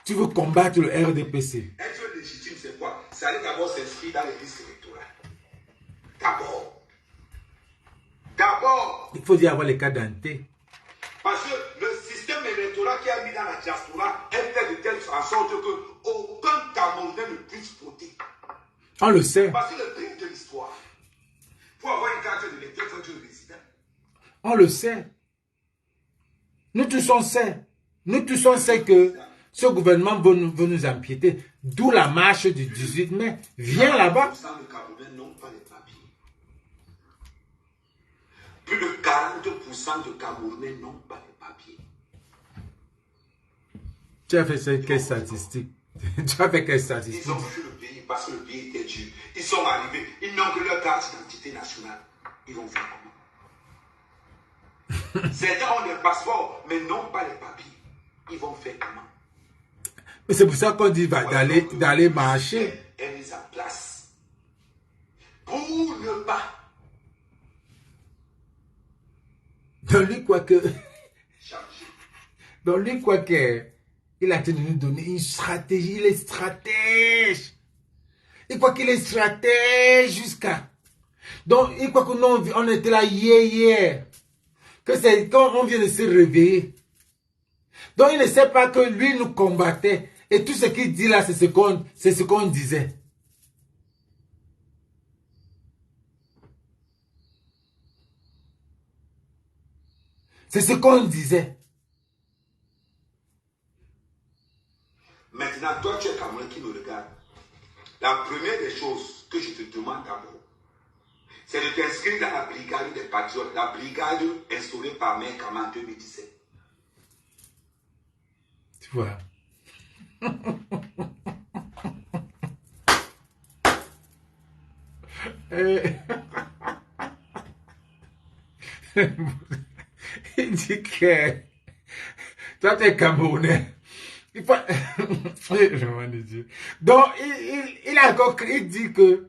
tu veux combattre le RDPC. Être légitime, c'est quoi? C'est aller d'abord s'inscrire dans les listes électorales. D'abord. Il faut dire avoir les cas d'identité. Parce que le système électoral qui a mis dans la diaspora est fait de telle sorte que aucun Camerounais ne puisse voter. On le sait. Parce que le truc de l'histoire, pour avoir une carte d'électeur, il faut être résident. On le sait. Nous tous on sait. Nous tous on sait que ce gouvernement veut nous empiéter. D'où la marche du 18 mai. Viens là-bas. Plus de 40% de Camerounais n'ont pas de papier. Tu as fait quelle statistique? Tu as fait quelle statistique? Ils ont fui le pays parce que le pays était dur. Ils sont arrivés, ils n'ont que leur carte d'identité nationale. Ils vont faire comment? Certains ont des passeports, mais n'ont pas les papiers. Ils vont faire comment? Mais c'est pour ça qu'on dit d'aller marcher. Est mise en place pour ne pas Donc lui, quoi que... Chargé. Donc lui, quoi que... Il a tenu de nous donner une stratégie. Il est stratège. Il croit qu'il est stratège jusqu'à... Donc, il croit que nous, on était là hier. Que c'est quand on vient de se réveiller. Donc, il ne sait pas que lui nous combattait. Et tout ce qu'il dit là, c'est ce qu'on disait. C'est ce qu'on disait. Maintenant, toi, tu es Camerounais qui me regarde. La première des choses que je te demande d'abord, c'est de t'inscrire dans la brigade des patriotes, la brigade instaurée par Mère Kama en 2017. Tu vois. Il dit que toi, tu es Camerounais. Il faut... Donc, il a encore il dit que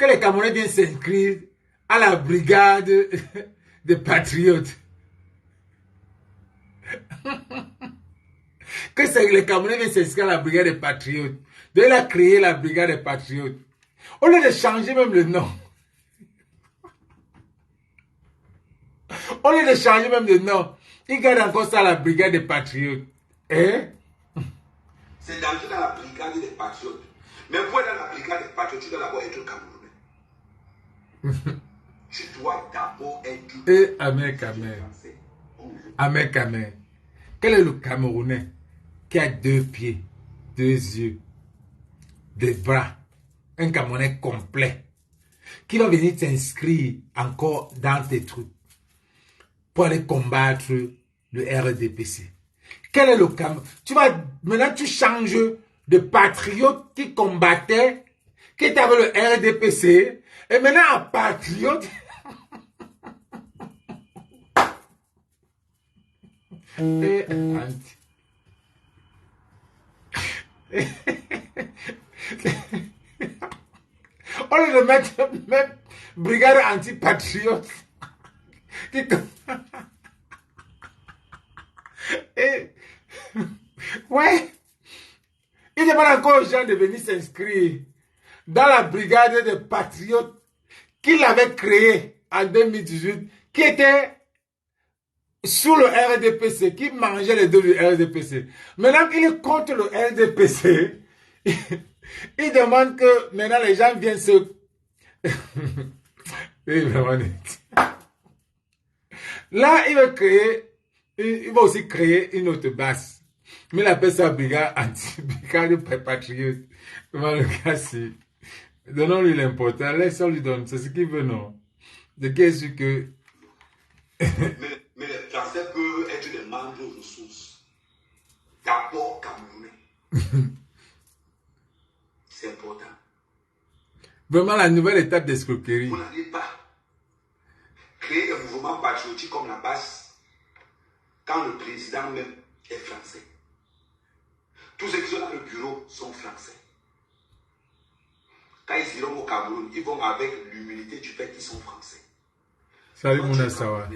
les Camerounais viennent s'inscrire à la brigade des patriotes. Que les Camerounais viennent s'inscrire à la brigade des patriotes. Donc, il a créé la brigade des patriotes. Au lieu de changer même le nom. Au lieu de changer même le nom, il garde encore ça la brigade des patriotes. Hein? C'est d'entrer dans la brigade des patriotes. Mais pour être dans la brigade des patriotes, tu dois d'abord être Camerounais. Tu dois d'abord être... Et Amen, Amen. Amen, Amen. Quel est le Camerounais qui a 2 pieds, 2 yeux, des bras, un Camerounais complet, qui va venir t'inscrire encore dans tes trucs pour aller combattre le RDPC? Quel est le Camerounais? Maintenant tu changes de patriote qui combattait, qui était avec le RDPC, et maintenant un patriote. Et on le met même brigade anti-patriote. Et, ouais, il demande encore aux gens de venir s'inscrire dans la brigade des patriotes qu'il avait créée en 2018, qui était sous le RDPC, qui mangeait les deux du RDPC. Maintenant qu'il est contre le RDPC, il demande que maintenant les gens viennent se... Là, il va aussi créer une autre base. Mais il appelle ça brigade anti-brigade patriote. Le gars, c'est... Donnons-lui l'important. Laissons lui donner. C'est ce qu'il veut, non? De quel sûr que... mais les Français peuvent être des membres de ressources. D'abord Camerounais. C'est important. Vraiment la nouvelle étape d'escroquerie. Vous n'allez pas créer un mouvement patriotique comme la base quand le président même est français. Tous ceux qui sont dans le bureau sont français. Quand ils iront au Cameroun, ils vont avec l'humilité du fait qu'ils sont français. Salut Mouna Sawa.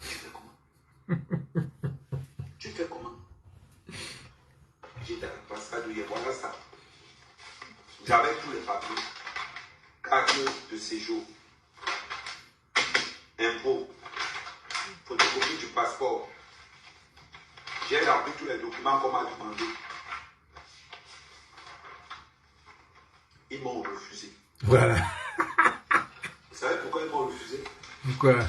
Tu fais comment? Tu fais comment? J'étais à l'ambassade hier, voilà ça. J'avais tous les papiers. Carte de séjour. Impôts. Photocopie du passeport. J'ai rempli tous les documents qu'on m'a demandé. Ils m'ont refusé. Voilà. Vous savez pourquoi ils m'ont refusé? Pourquoi?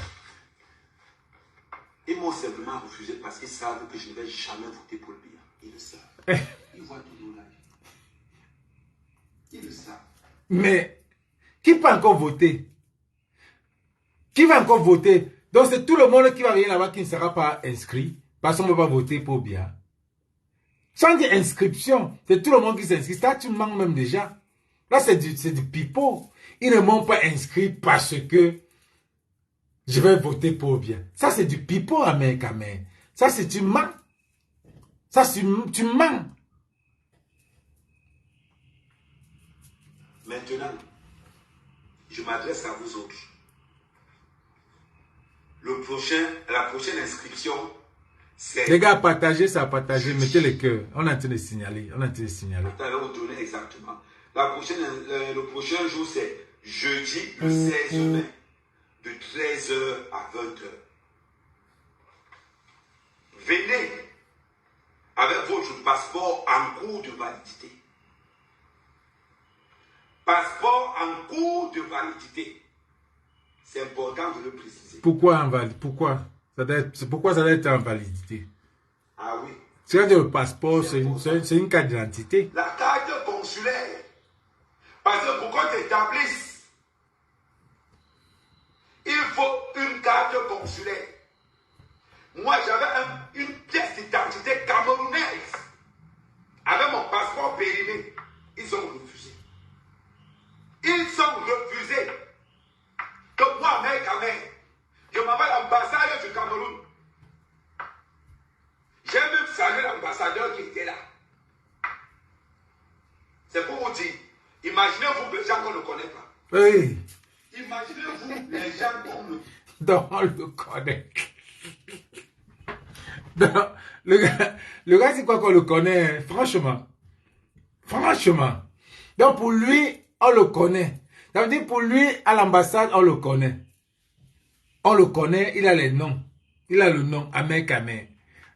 Ils m'ont simplement refusé parce qu'ils savent que je ne vais jamais voter pour le bien. Ils le savent. Ils voient tout le live. Ils le savent. Mais, qui peut encore voter? Qui va encore voter? Donc c'est tout le monde qui va venir là-bas qui ne sera pas inscrit. Parce qu'on ne va pas voter pour bien. Sans dire inscription, c'est tout le monde qui s'inscrit. Ça, tu manques même déjà. Là, c'est du pipeau. Ils ne m'ont pas inscrit parce que je vais voter pour bien. Ça, c'est du pipeau, Amen. Ça, c'est tu mens. Ça, tu mens. Maintenant, je m'adresse à vous autres. la prochaine inscription, c'est... Les gars, partagez ça, partagez, mettez les cœurs. On est en train de signaler, on est en train de signaler. Je vais vous donner exactement. Le prochain jour, c'est jeudi le 16 mai, de 13h à 20h. Venez avec votre passeport en cours de validité. Passeport en cours de validité. C'est important de le préciser. Pourquoi invalide? Pourquoi ça doit être en validité? Ah oui. C'est le passeport, c'est une carte d'identité. La carte consulaire. Parce que pour qu'on t'établisse, il faut une carte consulaire. Moi, j'avais une pièce d'identité camerounaise. Avec mon passeport périmé. Ils ont refusé. Ils ont refusé. Donc moi, mec, je m'appelle l'ambassadeur du Cameroun. J'ai même salué l'ambassadeur qui était là. C'est pour vous dire, imaginez-vous les gens qu'on ne connaît pas. Oui. Imaginez-vous les gens qu'on ne... Donc, on le connaît. Donc, le gars, c'est quoi qu'on le connaît, franchement. Franchement. Donc, pour lui, on le connaît. Ça veut dire, pour lui, à l'ambassade, on le connaît. On le connaît, il a les noms. Il a le nom, Ahmed Kamé.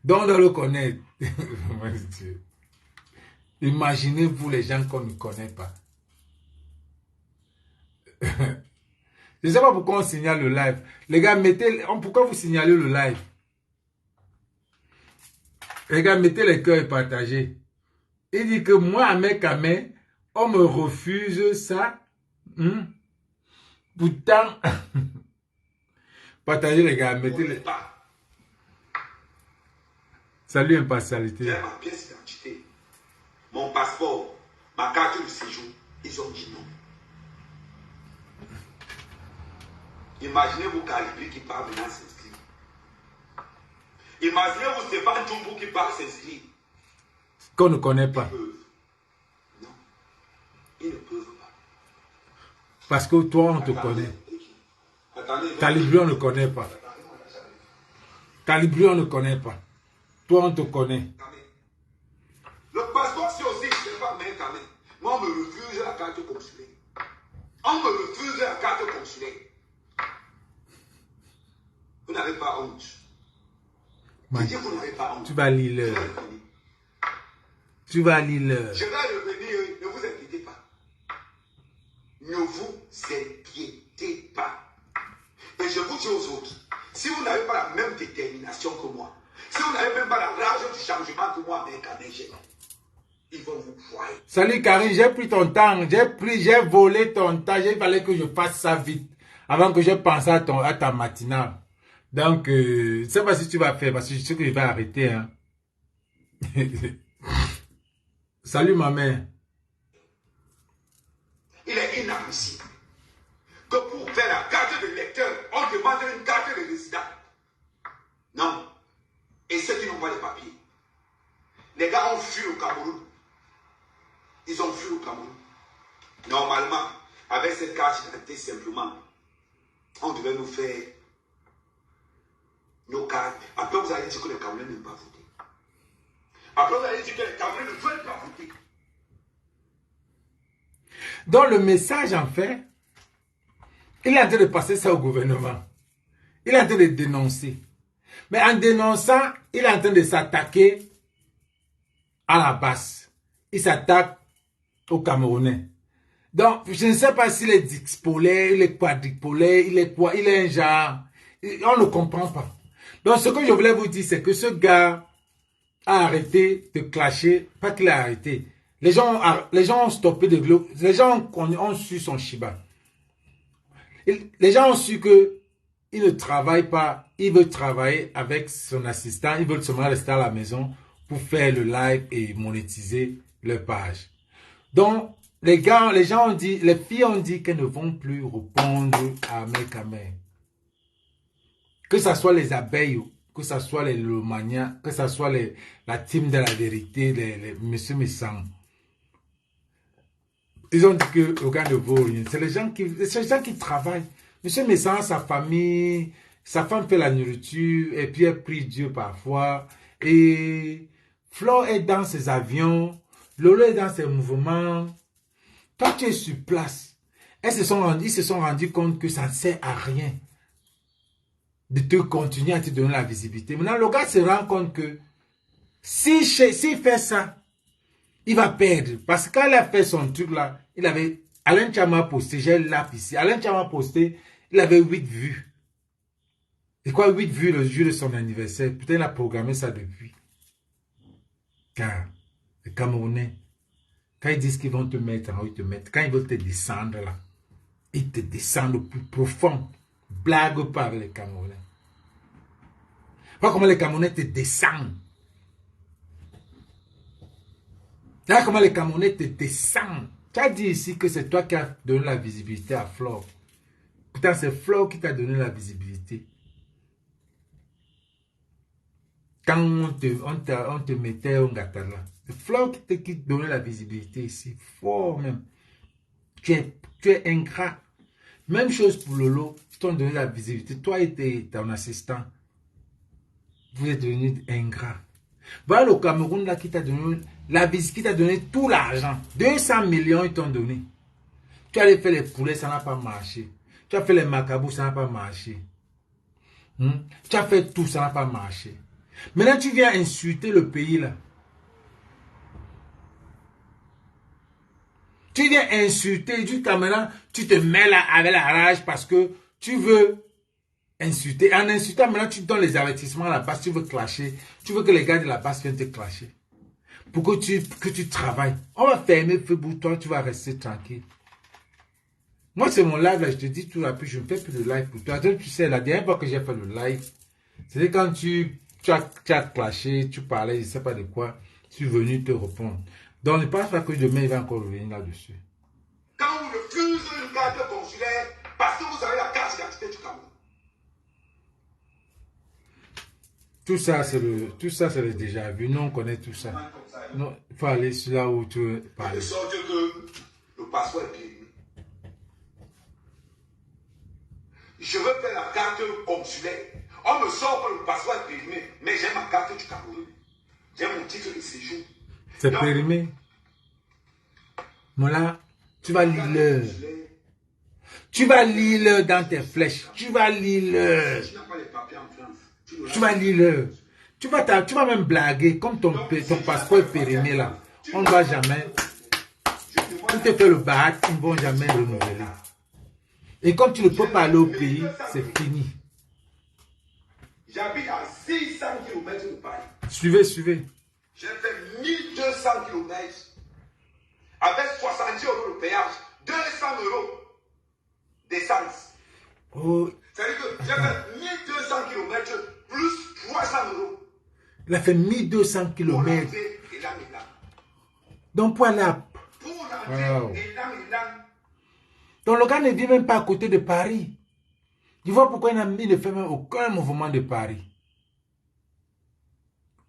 Donc, on le connaît. Imaginez-vous les gens qu'on ne connaît pas. Je ne sais pas pourquoi on signale le live. Les gars, pourquoi vous signalez le live? Les gars, mettez les cœurs et partagez. Il dit que moi, Ahmed Kamé, on me refuse ça. Pourtant, partagez les gars, mettez les... Salut, impartialité. J'ai ma pièce d'identité, mon passeport, ma carte de séjour. Ils ont dit non. Imaginez-vous Calibri qui part venir s'inscrire. Imaginez-vous Stéphane Djoumbo qui part s'inscrire. Qu'on ne connaît pas. Ils peuvent. Non. Ils ne peuvent pas. Parce que toi, on te connaît. Calibri, on ne connaît pas. Calibri, on ne connaît pas. Toi, on te connaît. Le passeport, c'est aussi, je ne sais pas, mais quand même. Moi, on me refuse la carte consulaire. On me refuse la carte consulaire. Vous n'avez pas honte. Je dis que vous n'avez pas honte. Tu vas lire l'heure. Tu vas lire l'heure. Je vais revenir, ne vous inquiétez pas. Ne vous inquiétez pas. Et je vous dis aux autres, si vous n'avez pas la même détermination que moi, si vous n'avez même pas la rage du changement que moi, avec j'ai, ils vont vous voir. Salut Karine, j'ai pris ton temps, j'ai volé ton temps, il fallait que je fasse ça vite, avant que je pense à ta matinale. Donc, je ne sais pas si tu vas faire, parce que je sais que je vais arrêter. Hein. Salut ma mère. Il est inadmissible que pour faire la carte de lecteur, on demande une carte de résident. Non. Et ceux qui n'ont pas les papiers. Les gars ont fui au Cameroun. Ils ont fui au Cameroun. Normalement, avec cette carte d'identité simplement, on devait nous faire nos cartes. Après, vous allez dire que les Camerounais n'aiment pas voter. Après, vous allez dire que les Camerounais ne veulent pas voter. Donc, le message, en fait, il est en train de passer ça au gouvernement. Il est en train de dénoncer. Mais en dénonçant, il est en train de s'attaquer à la base. Il s'attaque aux Camerounais. Donc, je ne sais pas s'il est dipolaire, il est quadripolaire, il est quoi, il est un genre. On ne comprend pas. Donc, ce que je voulais vous dire, c'est que ce gars a arrêté de clasher. Pas qu'il a arrêté. Les gens ont stoppé de globe. Les gens ont su son Shiba. Les gens ont su que il ne travaille pas. Il veut travailler avec son assistant. Ils veulent seulement rester à la maison pour faire le live et monétiser leur page. Donc, les gens ont dit, les filles ont dit qu'elles ne vont plus répondre à Ahmed. Que ce soit les abeilles, que ce soit les Lomania, que ce soit la team de la vérité, les Monsieur Messang. Ils ont dit que le gars ne vaut rien. C'est les gens qui travaillent. Monsieur Messang, sa famille, Sa femme fait la nourriture et puis elle prie Dieu parfois. Et Flo est dans ses avions, Lolo est dans ses mouvements. Toi, tu es sur place. Ils se sont rendus compte que ça ne sert à rien de te continuer à te donner la visibilité. Maintenant, le gars se rend compte que s'il fait ça, il va perdre. Parce que quand il a fait son truc là, il avait... Alain Chama posté, j'ai l'app ici. Alain Chama posté, il avait 8 vues. Et quoi, 8 vues le jour de son anniversaire? Putain, il a programmé ça depuis. Car les Camerounais, quand ils disent qu'ils vont te mettre en haut, ils te mettent. Quand ils veulent te descendre là, ils te descendent au plus profond. Blague pas avec les Camerounais. Vois comment les Camerounais te descendent. Vois comment les Camerounais te descendent. Tu as dit ici que c'est toi qui as donné la visibilité à Flore. Putain, c'est Flore qui t'a donné la visibilité. Quand on te mettait au Ngatala, c'est Flore qui t'a donné la visibilité ici. Fort même. Tu es ingrat. Même chose pour Lolo. Ils t'ont donné la visibilité. Toi et ton assistant. Vous êtes devenus ingrats. Voilà le Cameroun là qui t'a donné la visite, qui t'a donné tout l'argent. 200 millions ils t'ont donné. Tu allais faire les poulets, ça n'a pas marché. Tu as fait les macabous, ça n'a pas marché. Tu as fait tout, ça n'a pas marché. Maintenant tu viens insulter le pays là. Tu viens insulter, jusqu'à maintenant, tu te mets là avec la rage parce que tu veux insulter. En insultant, maintenant, tu donnes les avertissements à la base, tu veux clasher. Tu veux que les gars de la base viennent te clasher. Pour que tu travailles. On va fermer le feu pour toi, tu vas rester tranquille. Moi, c'est mon live, là, je te dis tout là, puis je ne fais plus de live pour toi. Donc, tu sais, la dernière fois que j'ai fait le live, c'était quand tu as clashé, tu parlais, je ne sais pas de quoi, tu es venu te répondre. Donc, ne pense pas que demain, il va encore revenir là-dessus. Quand vous refusez une carte consulaire, parce que vous avez la carte d'identité du Cameroun. Tout ça, c'est le déjà vu. Nous, on connaît tout ça. Non, il faut aller sur là où tu veux parler. De sorte que le passeport est périmé. Je veux faire la carte consulaire. On me sort que le passeport est périmé, mais j'ai ma carte du Cameroun. J'ai mon titre de séjour. C'est périmé. Voilà, tu vas lire l'heure. Tu vas lire l'heure dans tes flèches. Tu vas lire l'heure. Tu vas lire l'heure. Tu vas même blaguer. Comme ton passeport est périmé là. On ne va jamais. Tu te fais le bahat, ils ne vont jamais renouveler. Et comme tu ne peux pas aller au pays, c'est fini. J'habite à 600 km de Paris. Suivez. J'ai fait 1200 km. Avec 70 € de péage, 200 € d'essence. Oh. C'est-à-dire que j'ai fait 1200 km plus 300 €. Il a fait 1200 km. Pour rentrer et là. Donc pour aller à... Pour rentrer et là. Donc le gars ne vit même pas à côté de Paris. Tu vois pourquoi il ne fait même aucun mouvement de Paris.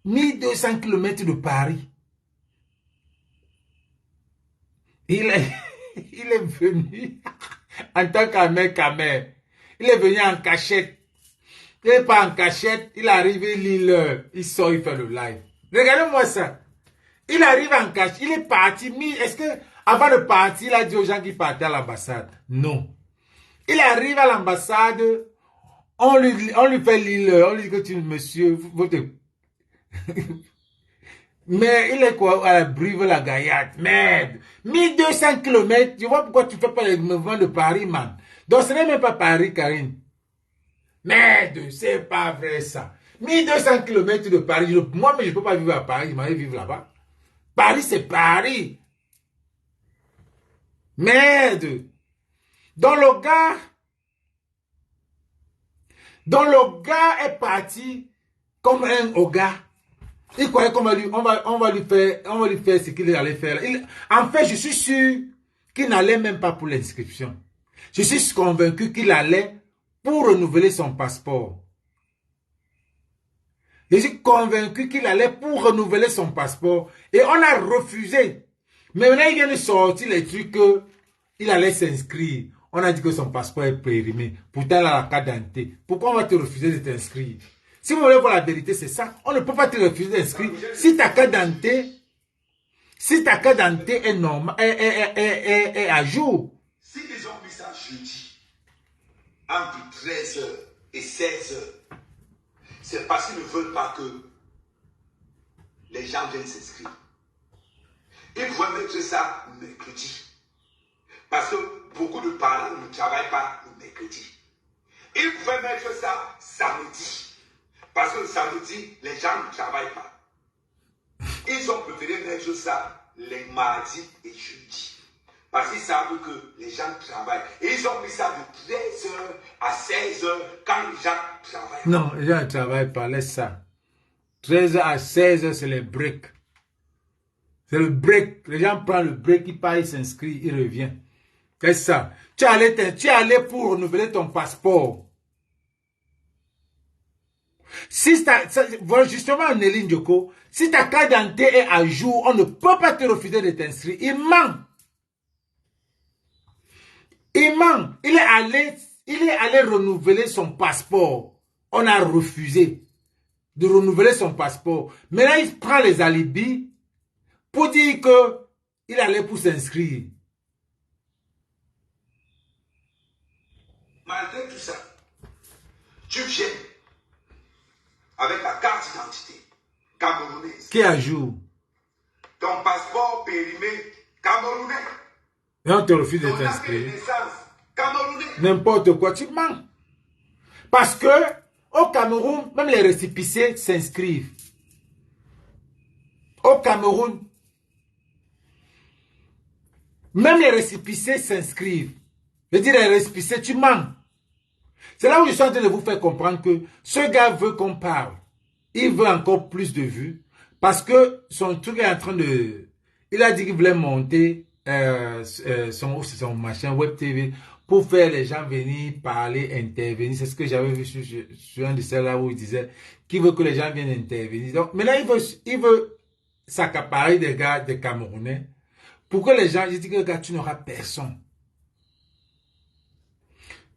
1200 km de Paris. Il est venu en tant qu'Amer. Il est venu en cachette. Il n'est pas en cachette. Il arrive, il lit l'heure. Il sort, il fait le live. Regardez-moi ça. Il arrive en cachette. Il est parti. Est-ce que avant de partir, il a dit aux gens qui partaient à l'ambassade? Non. Il arrive à l'ambassade. On lui fait lire l'heure. On lui dit que tu, monsieur, votre... Mais il est quoi? À la Brive, la Gaillade. Merde. 1200 km. Tu vois pourquoi tu fais pas les mouvements de Paris, man? Donc ce n'est même pas Paris, Karine. Merde, c'est pas vrai ça. 1200 km de Paris. Moi, mais je peux pas vivre à Paris. Je m'en vais vivre là-bas. Paris, c'est Paris. Merde. Donc le gars est parti comme un ogre. Il croyait qu'on va lui faire ce qu'il allait faire. En fait, je suis sûr qu'il n'allait même pas pour l'inscription. Je suis convaincu qu'il allait pour renouveler son passeport. Je suis convaincu qu'il allait pour renouveler son passeport. Et on a refusé. Mais maintenant, il vient de sortir les trucs qu'il allait s'inscrire. On a dit que son passeport est périmé. Pourtant, il a la carte d'identité. Pourquoi on va te refuser de t'inscrire? Si vous voulez voir la vérité, c'est ça. On ne peut pas te refuser d'inscrire. Si ta carte d'identité, est normale, est à jour. Si ils ont mis ça jeudi, entre 13h et 16h, c'est parce qu'ils ne veulent pas que les gens viennent s'inscrire. Ils pouvaient mettre ça mercredi. Parce que beaucoup de parents ne travaillent pas le mercredi. Ils pouvaient mettre ça samedi. Parce que samedi, les gens ne travaillent pas. Ils ont préféré mettre ça les mardis et jeudis. Parce qu'ils savent que les gens travaillent. Et ils ont mis ça de 13h à 16h quand les gens travaillent. Non, les gens ne travaillent pas, laisse ça. 13h à 16h, c'est les breaks. C'est le break. Les gens prennent le break, ils partent, ils s'inscrivent, ils reviennent. C'est ça. Tu es allé pour renouveler ton passeport. Si voilà justement, Nelly Ndioko, si ta carte d'identité est à jour, on ne peut pas te refuser de t'inscrire. Il ment. Il ment. Il est allé renouveler son passeport. On a refusé de renouveler son passeport. Maintenant, il prend les alibis pour dire que il allait pour s'inscrire. Malgré tout ça, tu viens avec ta carte d'identité camerounaise. Qui est à jour? Ton passeport périmé camerounais. Et on te refuse de Ton acte de t'inscrire. naissance camerounais. N'importe quoi, tu mens. Parce que au Cameroun, même les récépissés s'inscrivent. Au Cameroun, même les récépissés s'inscrivent. Je veux dire, les récépissés, tu mens. C'est là où je suis en train de vous faire comprendre que ce gars veut qu'on parle. Il veut encore plus de vues. Parce que son truc est en train de... Il a dit qu'il voulait monter son machin Web TV pour faire les gens venir parler, intervenir. C'est ce que j'avais vu sur un de celles-là où il disait qu'il veut que les gens viennent intervenir. Donc maintenant, il veut s'accaparer des gars, des Camerounais. Pour que les gens... Je dis que gars, tu n'auras personne.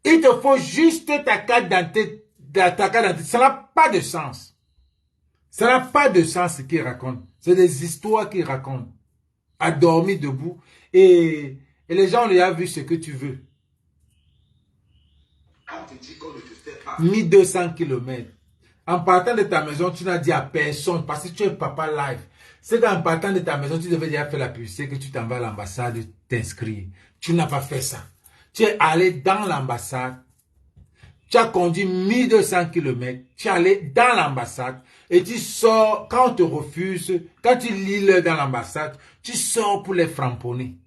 Il te faut juste ta carte d'identité. Ça n'a pas de sens. Ça n'a pas de sens ce qu'il raconte. C'est des histoires qu'il raconte. À dormir debout. Et les gens, on lui a vu ce que tu veux. On te dit qu'on ne te fait pas. 1200 km. En partant de ta maison, tu n'as dit à personne. Parce que tu es papa live. C'est qu'en partant de ta maison, tu devais déjà faire la publicité que tu t'en vas à l'ambassade t'inscrire. Tu n'as pas fait ça. Tu es allé dans l'ambassade, tu as conduit 1200 km, tu es allé dans l'ambassade et tu sors, quand on te refuse, quand tu lis l'heure dans l'ambassade, tu sors pour les framponner.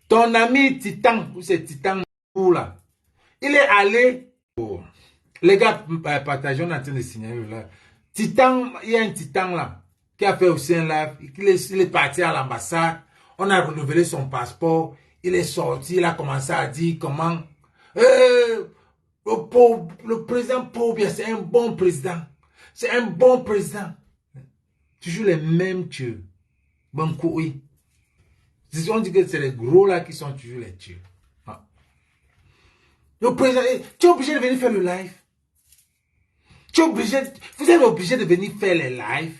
Ton ami Titan, c'est Titan là, il est allé, les gars partagent, on est en train de signaler là, Titan, il y a un Titan là, qui a fait aussi un live, il est parti à l'ambassade, on a renouvelé son passeport. Il est sorti, il a commencé à dire comment le président Paul, c'est un bon président. C'est un bon président. Toujours les mêmes tueurs. Bon, oui. On dit que c'est les gros là qui sont toujours les tueurs. Ah. Le président, tu es obligé de venir faire le live. Vous êtes obligé de venir faire les lives.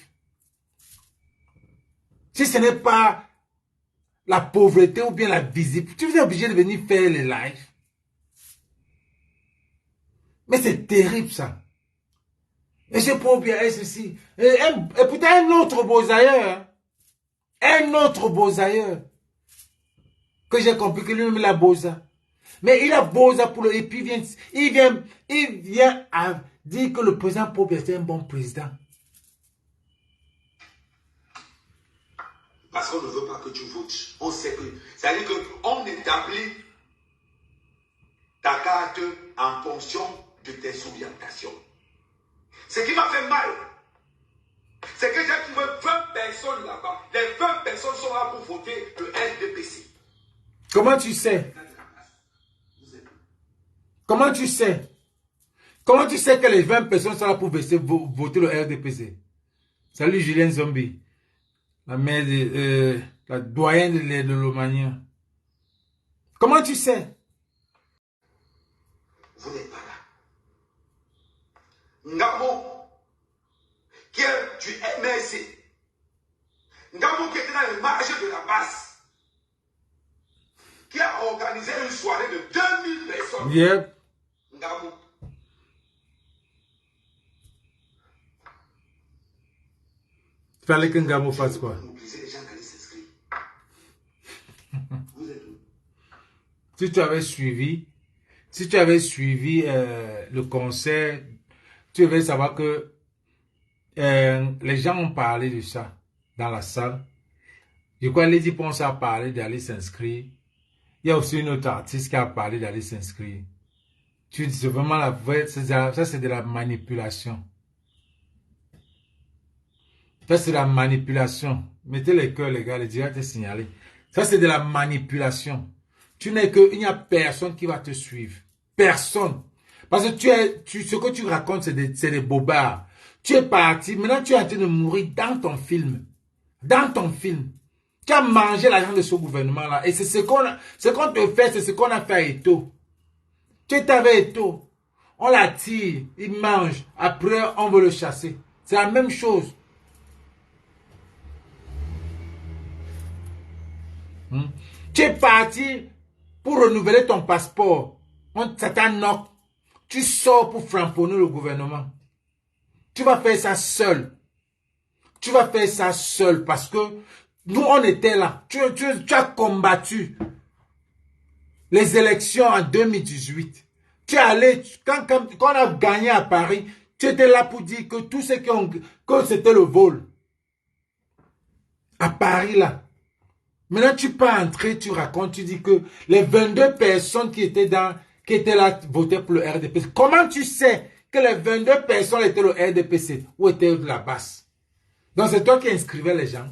Si ce n'est pas la pauvreté ou bien la visibilité, tu es obligé de venir faire les lives. Mais c'est terrible ça. Et c'est pour bien, et ceci. Et peut-être un autre beau ailleurs. Un autre beau ailleurs. Que j'ai compris que lui-même la bosa. Mais il a bosa pour le. Et puis il vient à dire que le président Paul est un bon président. Parce qu'on ne veut pas que tu votes. On sait que. C'est-à-dire qu'on établit ta carte en fonction de tes orientations. Ce qui m'a fait mal, c'est que j'ai trouvé 20 personnes là-bas. Les 20 personnes sont là pour voter le LDPC. Comment tu sais? Comment tu sais? Comment tu sais que les 20 personnes sont là pour voter le RDPC? Salut Julien Zombie. La mère de la doyenne de l'Omania. Comment tu sais? Vous n'êtes pas là. Ngamo, qui est du MSC. Ngamo qui était dans les marges de la base. Qui a organisé une soirée de 2000 personnes. Yep. Ngamo. Il fallait que Ngamo fasse quoi? Les gens allaient s'inscrire. Vous êtes où? Si tu avais suivi le concert, tu devais savoir que les gens ont parlé de ça dans la salle. Je crois que Lady Ponce a parlé d'aller s'inscrire. Il y a aussi une autre artiste qui a parlé d'aller s'inscrire. Tu dis, c'est vraiment la vraie, ça c'est de la manipulation. Ça c'est de la manipulation. Mettez les cœurs les gars, les direct est signalé. Ça c'est de la manipulation. Tu n'es que, il n'y a personne qui va te suivre. Personne. Parce que ce que tu racontes, c'est des bobards. Tu es parti, maintenant tu es en train de mourir dans ton film. Dans ton film. Tu as mangé l'argent de ce gouvernement-là. Et c'est ce qu'on te fait, c'est ce qu'on a fait à Eto. Tu es avec Eto. On l'attire, il mange. Après, on veut le chasser. C'est la même chose. Tu es parti pour renouveler ton passeport. Ça t'annoque. Tu sors pour framponner le gouvernement. Tu vas faire ça seul. Tu vas faire ça seul parce que nous, on était là. Tu as combattu les élections en 2018. Tu es allé, quand on a gagné à Paris, tu étais là pour dire que tous ceux que c'était le vol. À Paris, là. Maintenant, tu peux entrer, tu racontes, tu dis que les 22 personnes qui étaient là votaient pour le RDPC. Comment tu sais que les 22 personnes étaient le RDPC ou étaient de la base? Donc, c'est toi qui inscrivais les gens.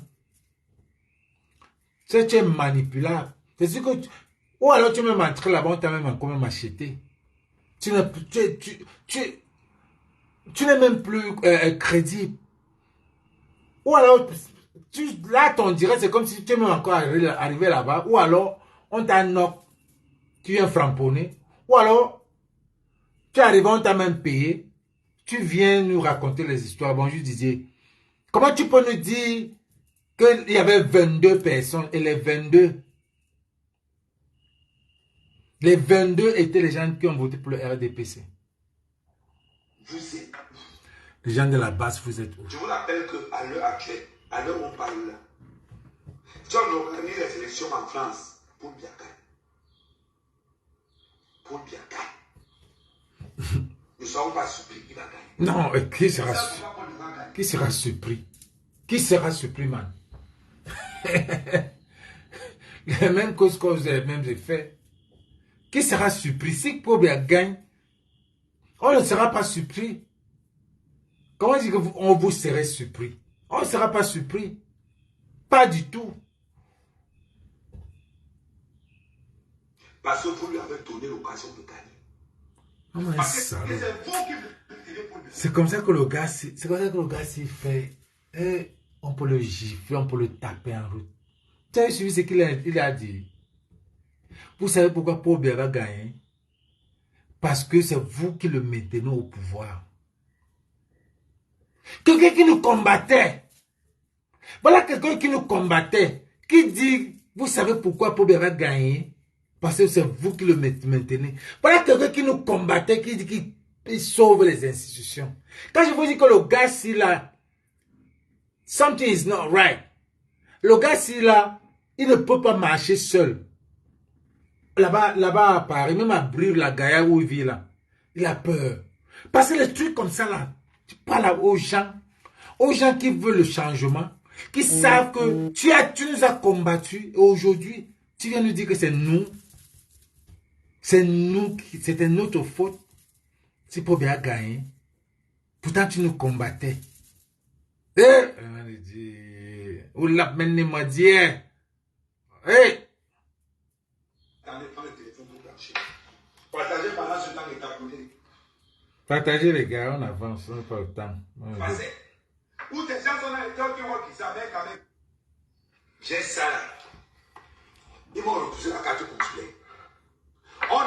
Tu es manipulable. C'est ce que ou alors tu m'as montré là-bas, on t'a même encore acheté. Tu n'es même plus crédible. Ou alors, là, ton direct, c'est comme si tu es même encore arrivé là-bas. Ou alors, on t'a knock, tu viens framponner. Ou alors, tu es arrivé, on t'a même payé. Tu viens nous raconter les histoires. Bonjour Didier. Comment tu peux nous dire qu'il y avait 22 personnes et les 22 étaient les gens qui ont voté pour le RDPC. Vous êtes. Les gens de la base, vous êtes où? Je vous rappelle qu'à l'heure actuelle, à l'heure où on parle là, tu as organisé les élections en France pour Biaka. Pour Biaka. Nous ne sommes pas surpris qu'il va gagner. Non, qui sera surpris? Qui sera surpris, man? Les mêmes causes causent les mêmes effets. Qui sera surpris? Si Pobia gagne, on ne sera pas surpris. Comment dire qu'on vous serait surpris? On ne sera pas surpris. Pas du tout. Parce que vous lui avez donné l'occasion de gagner. C'est comme ça que le gars s'y fait. Et on peut le gifler, on peut le taper en route. Tu as suivi ce qu'il a dit? Vous savez pourquoi Paul Biya va gagner? Parce que c'est vous qui le maintenez au pouvoir. Quelqu'un qui nous combattait. Voilà quelqu'un qui nous combattait. Qui dit, vous savez pourquoi Paul Biya va gagner? Parce que c'est vous qui le maintenez. Voilà quelqu'un qui nous combattait, qui dit qu'il sauve les institutions. Quand je vous dis que le gars, s'il a something is not right. Le gars, s'il a, il ne peut pas marcher seul. Là-bas à Paris, même à Brive, la Gaïa où il vit là, il a peur. Parce que les trucs comme ça là, tu parles aux gens qui veulent le changement, qui savent que tu nous as combattus et aujourd'hui, tu viens nous dire que c'est nous, c'était notre faute. C'est pour bien gagner. Pourtant, tu nous combattais. Ou l'a mené moi dire. Hey! Partagez pendant ce temps et tapez. Partagez les gars, on avance, on n'a pas le temps. Où tes gens sont dans les temps qui savaient qu'avec. J'ai ça là. Ils m'ont repoussé la carte consulaire.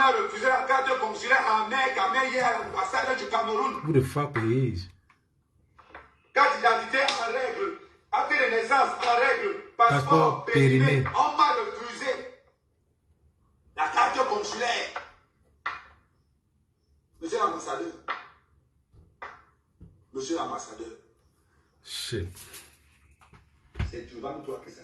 a refusé la carte consulaire à Mec à l'ambassade du Cameroun. Who the fuck he is? Carte d'identité en règle, acte de naissance en règle, passeport périmé. périmé. On m'a refusé la carte consulaire. Monsieur l'ambassadeur. Monsieur l'ambassadeur. Shit. C'est devant toi que ça